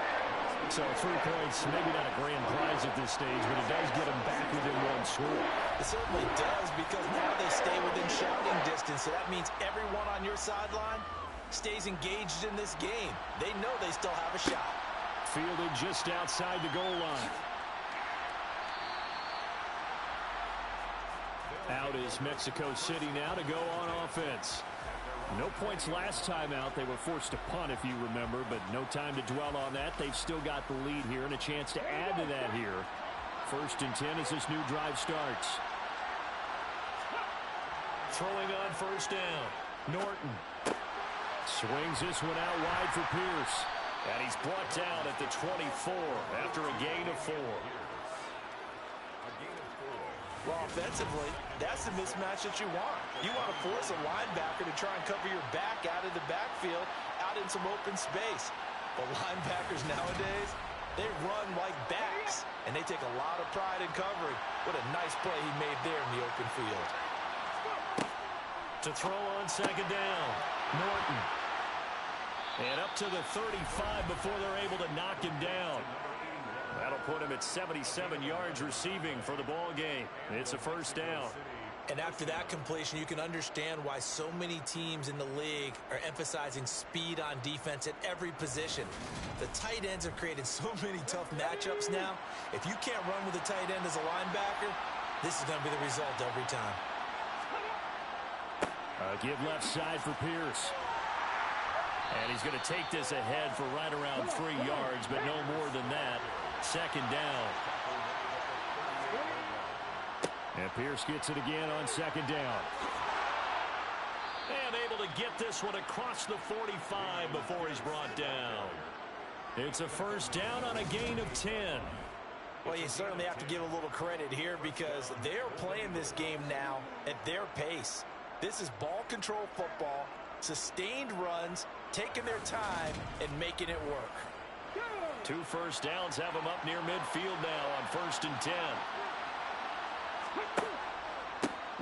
So 3 points, maybe not a grand prize at this stage, but it does get them back within 1 score. It certainly does because now they stay within shouting distance. So that means everyone on your sideline stays engaged in this game. They know they still have a shot. Fielded just outside the goal line. Out is Mexico City now to go on offense. No points last time out. They were forced to punt, if you remember, but no time to dwell on that. They've still got the lead here and a chance to add to that here. 1st and 10 as this new drive starts. Throwing on first down. Norton swings this one out wide for Pierce. And he's brought down at the 24 after a gain of 4. Well, offensively, that's the mismatch that you want. You want to force a linebacker to try and cover your back out of the backfield, out in some open space. But linebackers nowadays, they run like backs, and they take a lot of pride in covering. What a nice play he made there in the open field. To throw on second down, Norton. And up to the 35 before they're able to knock him down. That'll put him at 77 yards receiving for the ball game. It's a first down. And after that completion, you can understand why so many teams in the league are emphasizing speed on defense at every position. The tight ends have created so many tough matchups now. If you can't run with a tight end as a linebacker, this is going to be the result every time. Give left side for Pierce. And he's going to take this ahead for right around 3 yards, but no more than that. Second down. And Pierce gets it again on second down. And able to get this one across the 45 before he's brought down. It's a first down on a gain of 10. Well, you certainly have to give a little credit here because they're playing this game now at their pace. This is ball control football, sustained runs, taking their time, and making it work. 2 first downs have them up near midfield now on 1st and 10.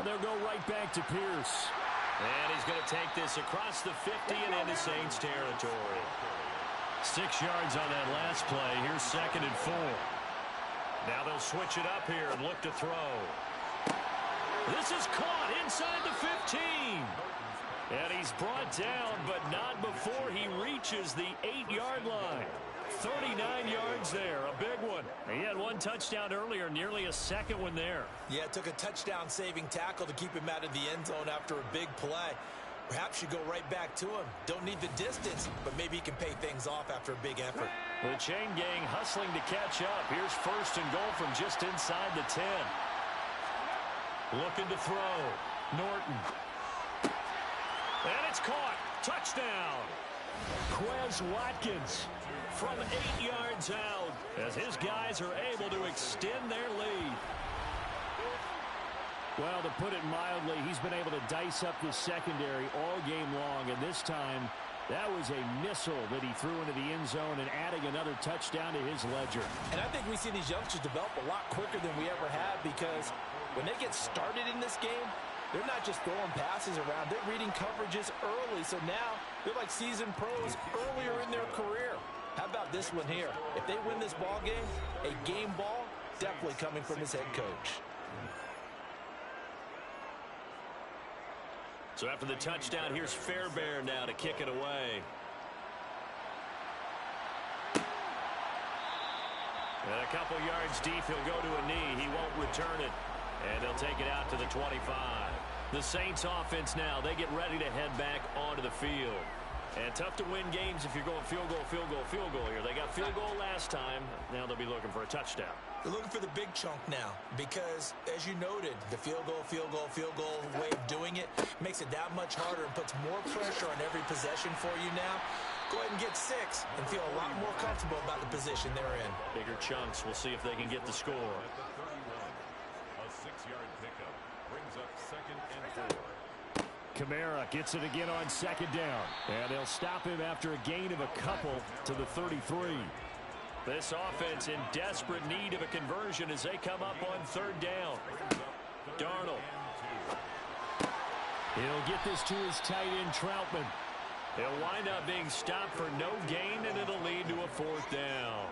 They'll go right back to Pierce. And he's going to take this across the 50 and into Saints territory. 6 yards on that last play. Here's 2nd and 4. Now they'll switch it up here and look to throw. This is caught inside the 15. And he's brought down, but not before he reaches the 8-yard line. 39 yards there, a big one. He had 1 touchdown earlier, nearly a second one there. Yeah, it took a touchdown-saving tackle to keep him out of the end zone after a big play. Perhaps you go right back to him. Don't need the distance, but maybe he can pay things off after a big effort. The chain gang hustling to catch up. Here's 1st and goal from just inside the 10. Looking to throw. Norton. And it's caught. Touchdown. Quez Watkins from 8 yards out as his guys are able to extend their lead. Well, to put it mildly, he's been able to dice up the secondary all game long, and this time that was a missile that he threw into the end zone and adding another touchdown to his ledger. And I think we see these youngsters develop a lot quicker than we ever have because when they get started in this game, they're not just throwing passes around. They're reading coverages early, so now they're like seasoned pros earlier in their career. How about this one here? If they win this ball game, a game ball, definitely coming from his head coach. So after the touchdown, here's Fairbairn now to kick it away. And a couple yards deep, he'll go to a knee. He won't return it. And they'll take it out to the 25. The Saints offense now, they get ready to head back onto the field. And tough to win games if you're going field goal, field goal, field goal here. They got field goal last time. Now they'll be looking for a touchdown. They're looking for the big chunk now because, as you noted, the field goal way of doing it makes it that much harder and puts more pressure on every possession for you now. Go ahead and get 6 and feel a lot more comfortable about the position they're in. Bigger chunks. We'll see if they can get the score. A 6-yard pickup brings up 2nd and 4. Kamara gets it again on second down. And they'll stop him after a gain of a couple to the 33. This offense in desperate need of a conversion as they come up on 3rd down. Darnold. He'll get this to his tight end, Troutman. He'll wind up being stopped for no gain, and it'll lead to a 4th down.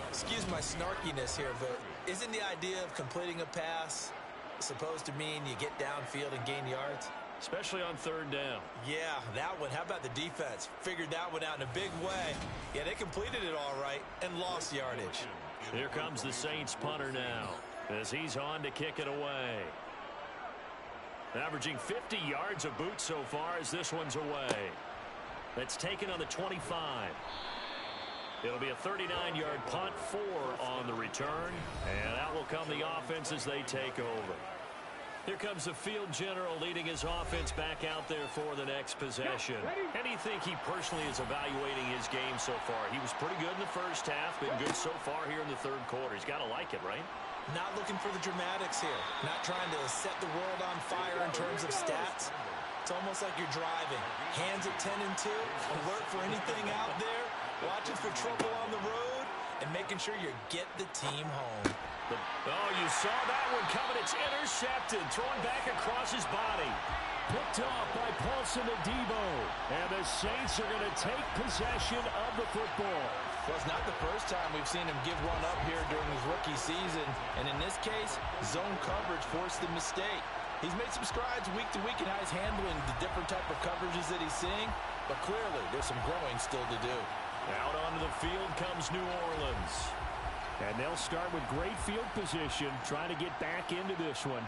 Excuse my snarkiness here, but isn't the idea of completing a pass supposed to mean you get downfield and gain yards? Especially on 3rd down. Yeah, that one. How about the defense? Figured that one out in a big way. Yeah, they completed it all right and lost yardage. Here comes the Saints punter now as he's on to kick it away. Averaging 50 yards a boot so far as this one's away. That's taken on the 25. It'll be a 39-yard punt, 4 on the return. And out will come the offense as they take over. Here comes the field general leading his offense back out there for the next possession. How do you think he personally is evaluating his game so far? He was pretty good in the first half, been good so far here in the 3rd quarter. He's got to like it, right? Not looking for the dramatics here. Not trying to set the world on fire in terms of stats. It's almost like you're driving. Hands at 10 and 2. Alert for anything out there. Watching for trouble on the road. And making sure you get the team home. Oh, you saw that one coming. It's intercepted. Throwing back across his body. picked off by Paulson Adebo. And the Saints are going to take possession of the football. Well, it's not the first time we've seen him give one up here during his rookie season. And in this case, zone coverage forced the mistake. He's made some strides week to week in how he's handling the different type of coverages that he's seeing. But clearly, there's some growing still to do. Out onto the field comes New Orleans. And they'll start with great field position, trying to get back into this one.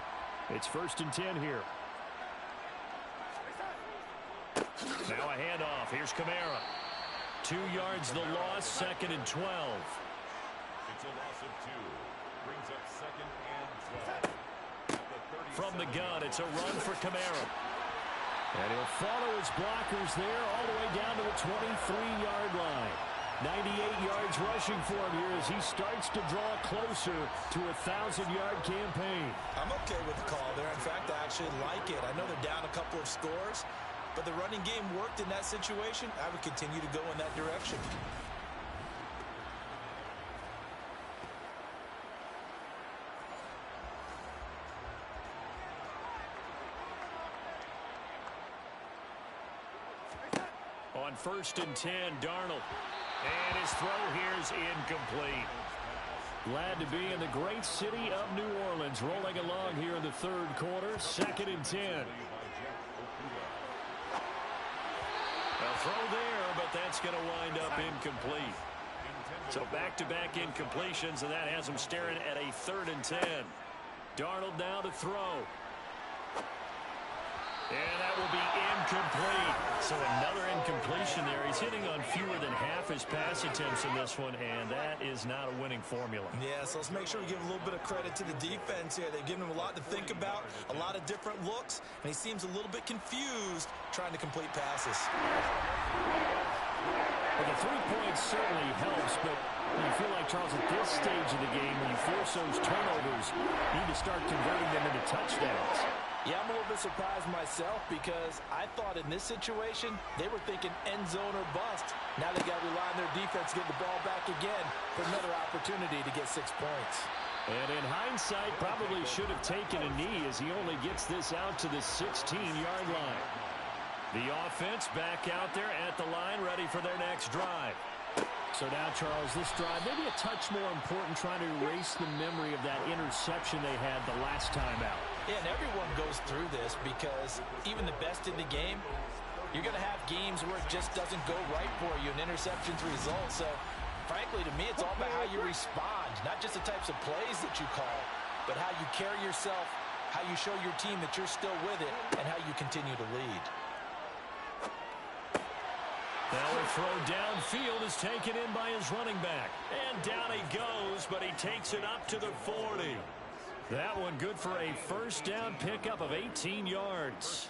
It's 1st and 10 here. Now a handoff. Here's Kamara. 2 yards the loss, 2nd and 12. It's a loss of 2. Brings up 2nd and 12. From the gun, it's a run for Kamara. And he'll follow his blockers there all the way down to the 23-yard line. 98 yards rushing for him here as he starts to draw closer to a 1,000-yard campaign. I'm okay with the call there. In fact, I actually like it. I know they're down a couple of scores, but the running game worked in that situation. I would continue to go in that direction. On 1st and 10, Darnold. And his throw here is incomplete. Glad to be in the great city of New Orleans, rolling along here in the 3rd quarter, 2nd and 10. A throw there, but that's going to wind up incomplete. So back-to-back incompletions, and that has him staring at a 3rd and 10. Darnold now to throw. And that will be incomplete. So another incompletion there. He's hitting on fewer than half his pass attempts in this one, and that is not a winning formula. Yeah, so let's make sure we give a little bit of credit to the defense here. They've given him a lot to think about, a lot of different looks, and he seems a little bit confused trying to complete passes. Well, the 3 points certainly helps, but you feel like, Charles, at this stage of the game, when you force those turnovers, you need to start converting them into touchdowns. Yeah, I'm a little bit surprised myself because I thought in this situation they were thinking end zone or bust. Now they got to rely on their defense to get the ball back again for another opportunity to get 6 points. And in hindsight, probably should have taken a knee as he only gets this out to the 16-yard line. The offense back out there at the line, ready for their next drive. So now, Charles, this drive maybe a touch more important, trying to erase the memory of that interception they had the last time out. Yeah, and everyone goes through this because even the best in the game, you're going to have games where it just doesn't go right for you, and interceptions result. So, frankly, to me, it's all about how you respond, not just the types of plays that you call, but how you carry yourself, how you show your team that you're still with it, and how you continue to lead. Now a throw downfield is taken in by his running back. And down he goes, but he takes it up to the 40. That one good for a 1st down pickup of 18 yards.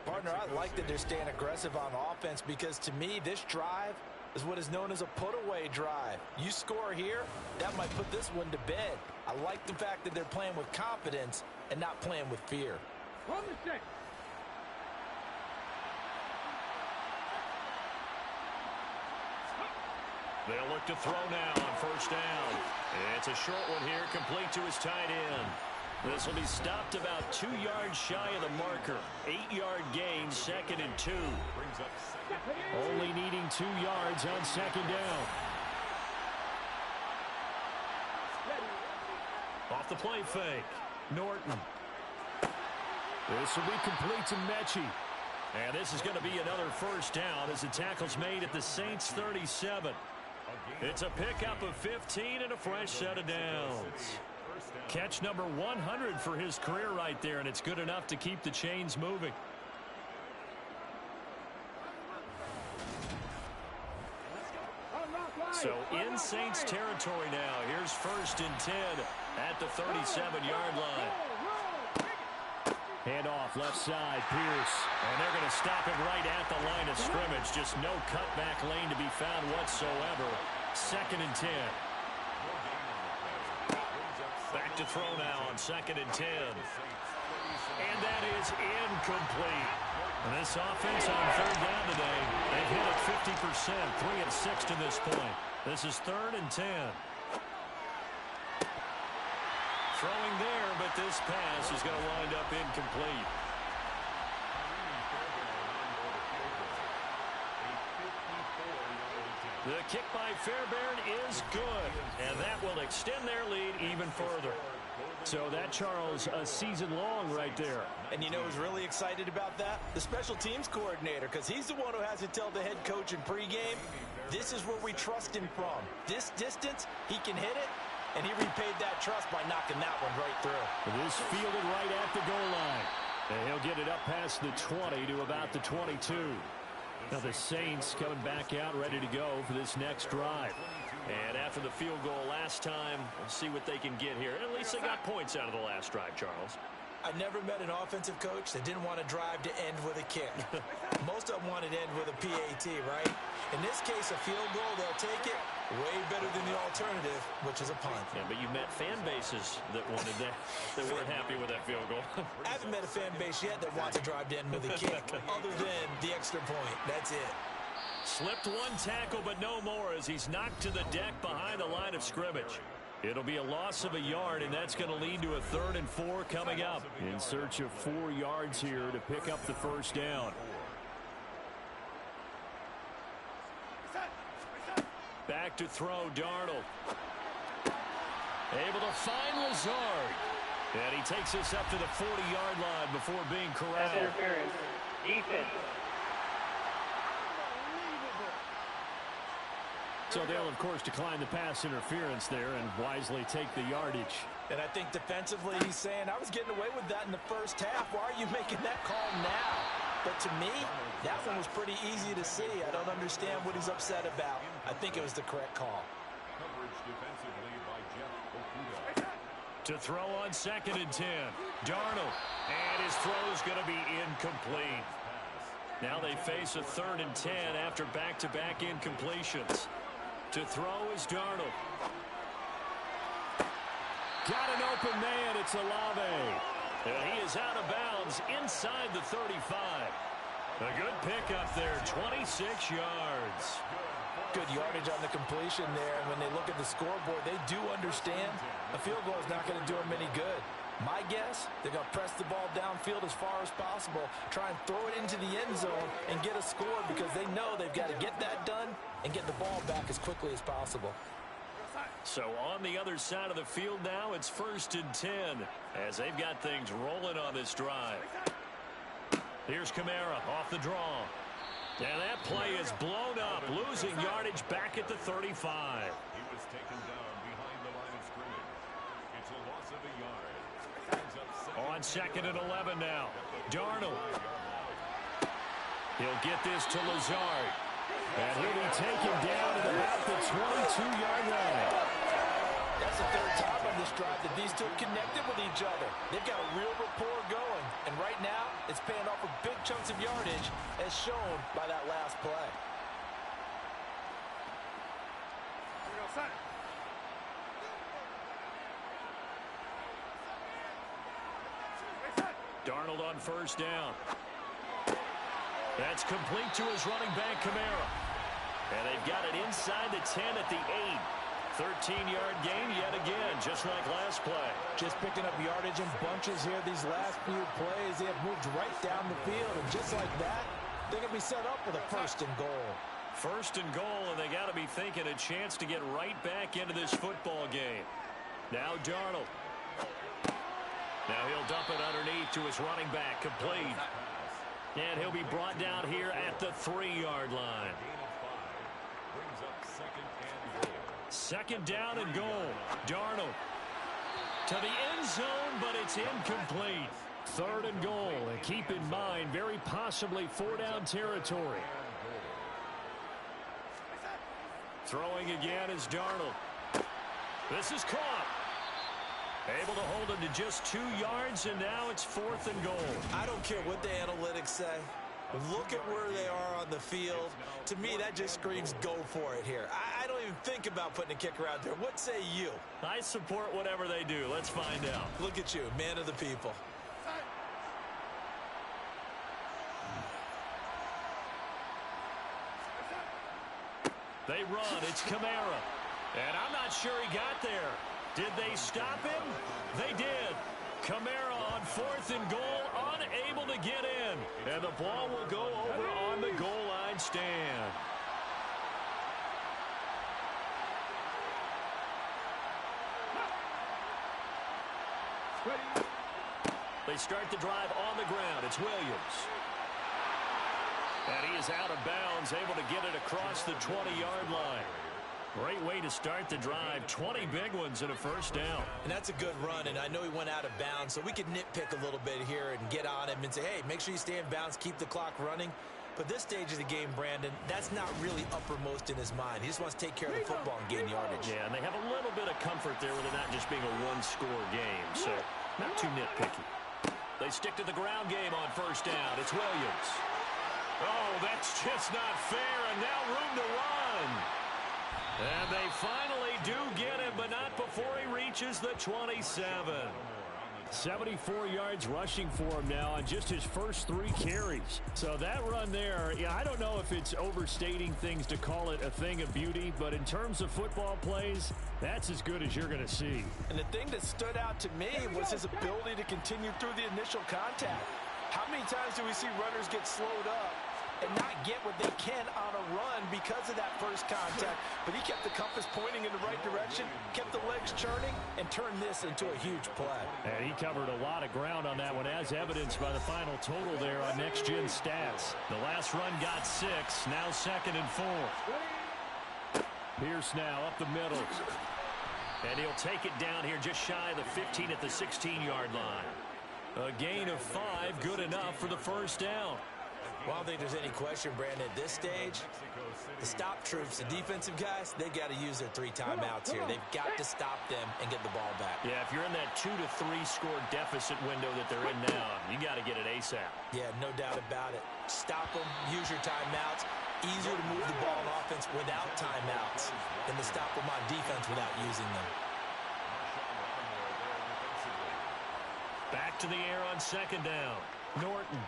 Partner, I like that they're staying aggressive on offense because to me, this drive is what is known as a put-away drive. You score here, that might put this one to bed. I like the fact that they're playing with confidence and not playing with fear. They'll look to throw now on 1st down. It's a short one here, complete to his tight end. This will be stopped about 2 yards shy of the marker. 8-yard gain, 2nd and 2. Only needing 2 yards on 2nd down. Off the play fake. Norton. This will be complete to Mechie. And this is going to be another 1st down as the tackle's made at the Saints 37. It's a pickup of 15 and a fresh set of downs. Catch number 100 for his career right there, and it's good enough to keep the chains moving. So in Saints territory now. Here's 1st and 10 at the 37-yard line. Handoff left side, Pierce. And they're going to stop it right at the line of scrimmage. Just no cutback lane to be found whatsoever. 2nd and 10. Back to throw now on 2nd and 10. And that is incomplete. And this offense on 3rd down today, they've hit it 50%, 3 of 6 to this point. This is 3rd and 10. Throwing there, but this pass is going to wind up incomplete. The kick by Fairbairn is good, and that will extend their lead even further. So that, Charles, a season long right there. And you know who's really excited about that? The special teams coordinator, because he's the one who has to tell the head coach in pregame, this is where we trust him from. This distance, he can hit it, and he repaid that trust by knocking that one right through. This fielded right at the goal line. And he'll get it up past the 20 to about the 22. Now the Saints coming back out ready to go for this next drive. And after the field goal last time, we'll see what they can get here. At least they got points out of the last drive, Charles. I never met an offensive coach that didn't want to drive to end with a kick. Most of them wanted to end with a PAT, right? In this case, a field goal, they'll take it. Way better than the alternative, which is a punt. Yeah, but you met fan bases that wanted that, that weren't happy with that field goal. I haven't met a fan base yet that wants to drive to end with a kick, other than the extra point. That's it. Slipped one tackle, but no more as he's knocked to the deck behind the line of scrimmage. It'll be a loss of a yard, and that's going to lead to a 3rd and 4 coming up. In search of 4 yards here to pick up the first down. Back to throw, Darnold. Able to find Lazard. And he takes us up to the 40-yard line before being corralled. Interference. Defense. So they'll, of course, decline the pass interference there and wisely take the yardage. And I think defensively he's saying, I was getting away with that in the first half. Why are you making that call now? But to me, that one was pretty easy to see. I don't understand what he's upset about. I think it was the correct call. Coverage defensively by Jeff Okudah. To throw on 2nd and 10. Darnold. And his throw's going to be incomplete. Now they face a 3rd and 10 after back-to-back incompletions. To throw is Darnold. Got an open man. It's Olave. And he is out of bounds inside the 35. A good pickup there, 26 yards. Good yardage on the completion there. And when they look at the scoreboard, they do understand a field goal is not going to do them any good. My guess, they're going to press the ball downfield as far as possible, try and throw it into the end zone and get a score because they know they've got to get that done and get the ball back as quickly as possible. So on the other side of the field now, it's 1st and 10 as they've got things rolling on this drive. Here's Kamara off the draw. And that play is blown up, losing yardage back at the 35. He was taken down behind the line of scrimmage. It's a loss of a yard. On 2nd and 11 now. Darnold. He'll get this to Lazard. And he'll be taken down at about the 22-yard line. That's the 3rd time on this drive that these two have connected with each other. They've got a real rapport going. And right now, it's paying off for big chunks of yardage as shown by that last play. Darnold on 1st down. That's complete to his running back, Kamara. And they've got it inside the 10 at the 8. 13-yard gain yet again, just like last play. Just picking up yardage in bunches here these last few plays. They have moved right down the field, and just like that, they're going to be set up with a 1st and goal. 1st and goal, and they got to be thinking a chance to get right back into this football game. Now Darnold. Now he'll dump it underneath to his running back, complete. And he'll be brought down here at the 3-yard line. Brings up 2nd and goal. 2nd down and goal. Darnold to the end zone, but it's incomplete. 3rd and goal, and keep in mind, very possibly 4-down territory. Throwing again is Darnold. This is caught. Able to hold him to just 2 yards, and now it's 4th and goal. I don't care what the analytics say. Look at where they are on the field. To me, that just screams go for it here. I don't even think about putting a kicker out there. What say you? I support whatever they do. Let's find out. Look at you, man of the people. They run. It's Kamara. And I'm not sure he got there. Did they stop him? They did. Kamara on 4th and goal, unable to get in. And the ball will go over on the goal line stand. They start the drive on the ground. It's Williams. And he is out of bounds, able to get it across the 20-yard line. Great way to start the drive. 20 big ones and a first down. And that's a good run, and I know he went out of bounds, so we could nitpick a little bit here and get on him and say, hey, make sure you stay in bounds, keep the clock running. But this stage of the game, Brandon, that's not really uppermost in his mind. He just wants to take care of the football and gain yardage. Yeah, and they have a little bit of comfort there with it not just being a one-score game, so not too nitpicky. They stick to the ground game on first down. It's Williams. Oh, that's just not fair, and now room to run. And they finally do get him, but not before he reaches the 27. 74 yards rushing for him now on just his first 3 carries. So that run there, yeah, I don't know if it's overstating things to call it a thing of beauty, but in terms of football plays, that's as good as you're going to see. And the thing that stood out to me was his ability to continue through the initial contact. How many times do we see runners get slowed up and not get what they can on a run because of that first contact? But he kept the compass pointing in the right direction, kept the legs churning, and turned this into a huge play. And he covered a lot of ground on that one, as evidenced by the final total there on Next Gen Stats. The last run got 6, now 2nd and 4. Pierce now up the middle. And he'll take it down here just shy of the 15 at the 16-yard line. A gain of 5, good enough for the first down. Well, I don't think there's any question, Brandon, at this stage, the stop troops, the defensive guys, they got to use their 3 timeouts here. They've got to stop them and get the ball back. Yeah, if you're in that 2 to 3 score deficit window that they're in now, you got to get it ASAP. Yeah, no doubt about it. Stop them, use your timeouts. Easier to move the ball on offense without timeouts than to stop them on defense without using them. Back to the air on second down. Norton.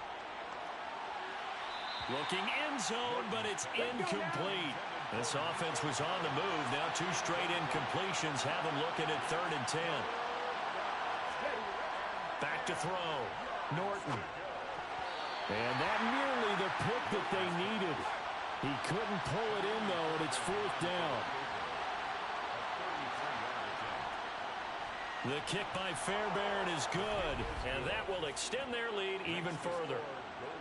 Looking end zone, but it's incomplete. This offense was on the move. Now 2 straight incompletions have them looking at 3rd and 10. Back to throw. Norton. And that nearly the pick that they needed. He couldn't pull it in, though, and it's 4th down. The kick by Fairbairn is good, and that will extend their lead even further.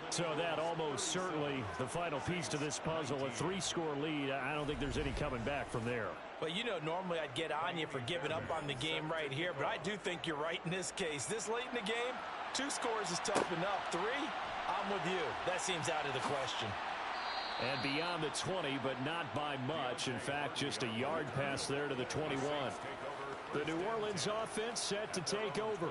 So that almost certainly the final piece to this puzzle, a 3-score lead. I don't think there's any coming back from there. Well, you know, normally I'd get on you for giving up on the game right here, but I do think you're right in this case. This late in the game, 2 scores is tough enough. 3, I'm with you. That seems out of the question. And beyond the 20, but not by much. In fact, just a yard pass there to the 21. The New Orleans offense set to take over.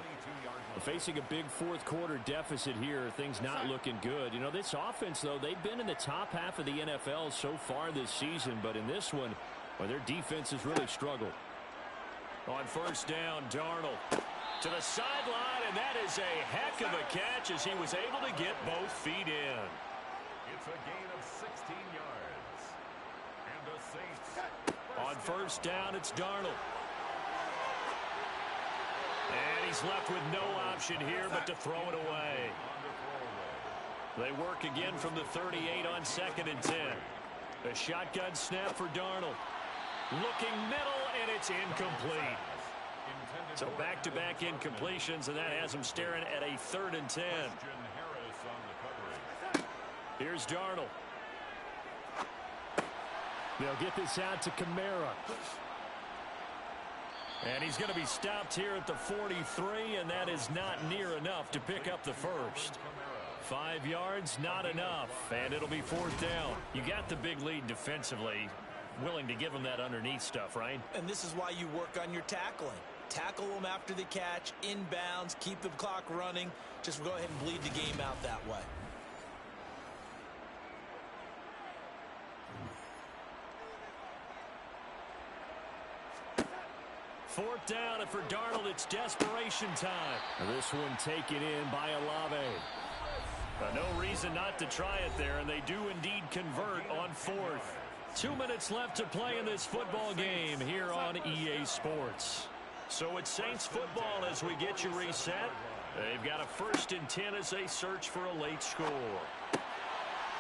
Facing a big 4th quarter deficit here, things not looking good. You know, this offense, though, they've been in the top half of the NFL so far this season, but in this one, well, their defense has really struggled. On first down, Darnold to the sideline, and that is a heck of a catch as he was able to get both feet in. It's a gain of 16 yards. And the Saints. On first down, it's Darnold. And he's left with no option here but to throw it away. They work again from the 38 on 2nd and 10. A shotgun snap for Darnold. Looking middle, and it's incomplete. So back-to-back incompletions, and that has him staring at a 3rd and 10. Here's Darnold. They'll get this out to Kamara. And he's going to be stopped here at the 43, and that is not near enough to pick up the first. 5 yards, not enough, and it'll be 4th down. You got the big lead defensively, willing to give them that underneath stuff, right? And this is why you work on your tackling. Tackle them after the catch, inbounds, keep the clock running. Just go ahead and bleed the game out that way. Fourth down, and for Darnold, it's desperation time. This one taken in by Olave. No reason not to try it there, and they do indeed convert on 4th. 2 minutes left to play in this football game here on EA Sports. So it's Saints football as we get you reset. They've got a 1st and 10 as they search for a late score.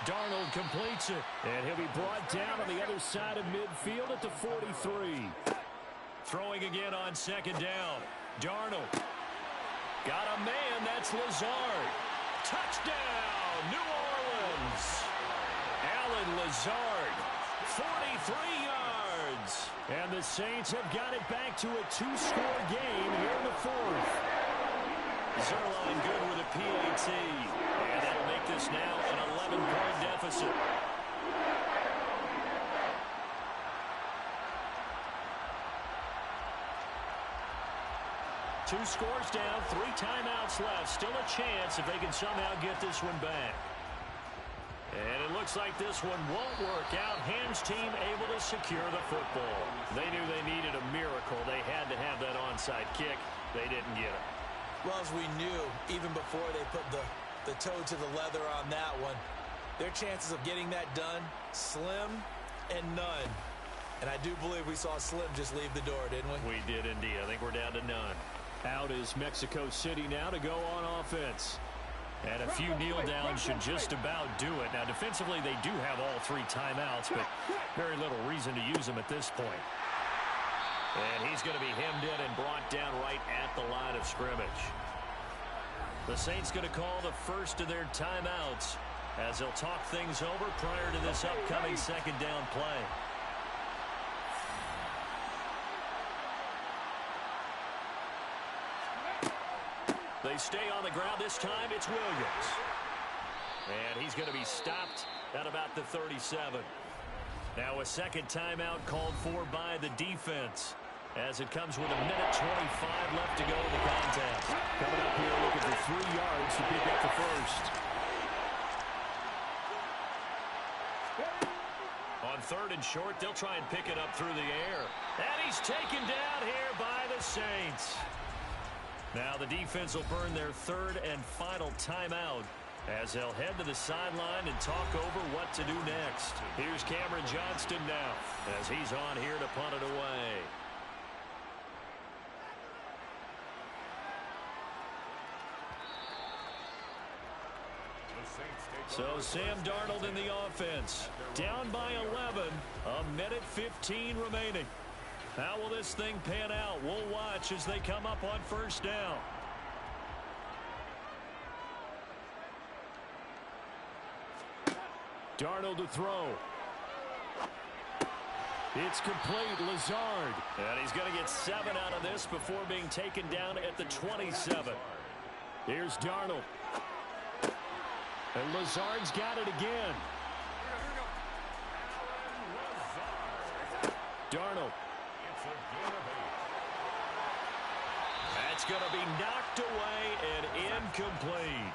Darnold completes it, and he'll be brought down on the other side of midfield at the 43. Throwing again on 2nd down. Darnold. Got a man, that's Lazard. Touchdown, New Orleans. Allen Lazard, 43 yards. And the Saints have got it back to a 2-score game here in the fourth. Zuerlein good with a PAT. And that'll make this now an 11-point deficit. Two scores down, 3 timeouts left. Still a chance if they can somehow get this one back. And it looks like this one won't work out. Ham's team able to secure the football. They knew they needed a miracle. They had to have that onside kick. They didn't get it. Well, as we knew, even before they put the toe to the leather on that one, their chances of getting that done, slim and none. And I do believe we saw Slim just leave the door, didn't we? We did indeed. I think we're down to none. Out is Mexico City now to go on offense. And a few kneel downs should just about do it. Now, defensively, they do have all 3 timeouts, but very little reason to use them at this point. And he's going to be hemmed in and brought down right at the line of scrimmage. The Saints going to call the first of their timeouts as they'll talk things over prior to this upcoming second down play. They stay on the ground. This time it's Williams. And he's going to be stopped at about the 37. Now a second timeout called for by the defense as it comes with a minute 25 left to go in the contest. Coming up here looking for 3 yards to pick up the first. On 3rd and short, they'll try and pick it up through the air. And he's taken down here by the Saints. Now the defense will burn their 3rd and final timeout as they'll head to the sideline and talk over what to do next. Here's Cameron Johnston now as he's on here to punt it away. So Sam Darnold in the offense. Down by 11. A minute 15 remaining. How will this thing pan out? We'll watch as they come up on first down. Darnold to throw. It's complete. Lazard. And he's going to get 7 out of this before being taken down at the 27. Here's Darnold. And Lazard's got it again. Darnold. That's going to be knocked away and incomplete.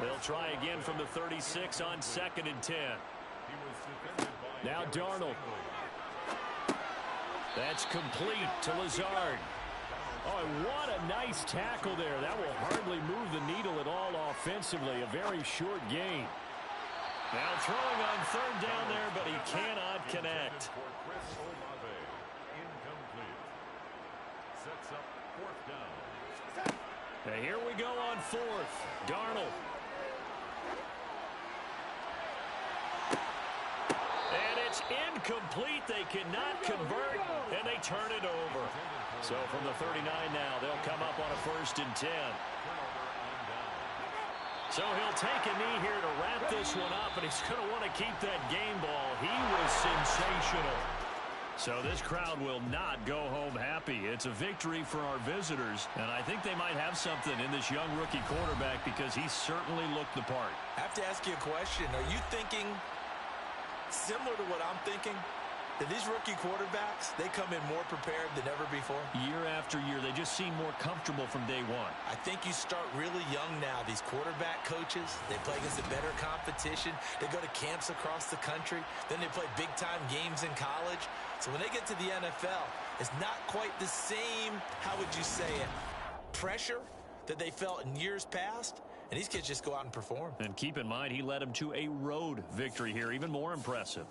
They'll try again from the 36 on 2nd and 10. Now Darnold. That's complete to Lazard. Oh, what a nice tackle there. That will hardly move the needle at all offensively. A very short gain. Now throwing on 3rd down there, but he cannot connect. And here we go on 4th. Darnold. And it's incomplete. They cannot convert, and they turn it over. So from the 39 now, they'll come up on a 1st and 10. So he'll take a knee here to wrap this one up, and he's going to want to keep that game ball. He was sensational. So this crowd will not go home happy. It's a victory for our visitors, and I think they might have something in this young rookie quarterback because he certainly looked the part. I have to ask you a question. Are you thinking similar to what I'm thinking? That these rookie quarterbacks, they come in more prepared than ever before? Year after year, they just seem more comfortable from day one. I think you start really young now. These quarterback coaches, they play against a better competition. They go to camps across the country. Then they play big-time games in college. So when they get to the NFL, it's not quite the same, how would you say it, pressure that they felt in years past. And these kids just go out and perform. And keep in mind, he led them to a road victory here, even more impressive.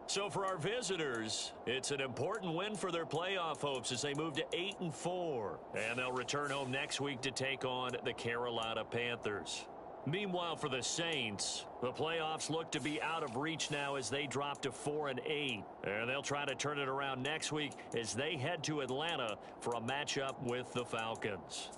So for our visitors, it's an important win for their playoff hopes as they move to 8-4. And they'll return home next week to take on the Carolina Panthers. Meanwhile, for the Saints, the playoffs look to be out of reach now as they drop to 4-8. And they'll try to turn it around next week as they head to Atlanta for a matchup with the Falcons.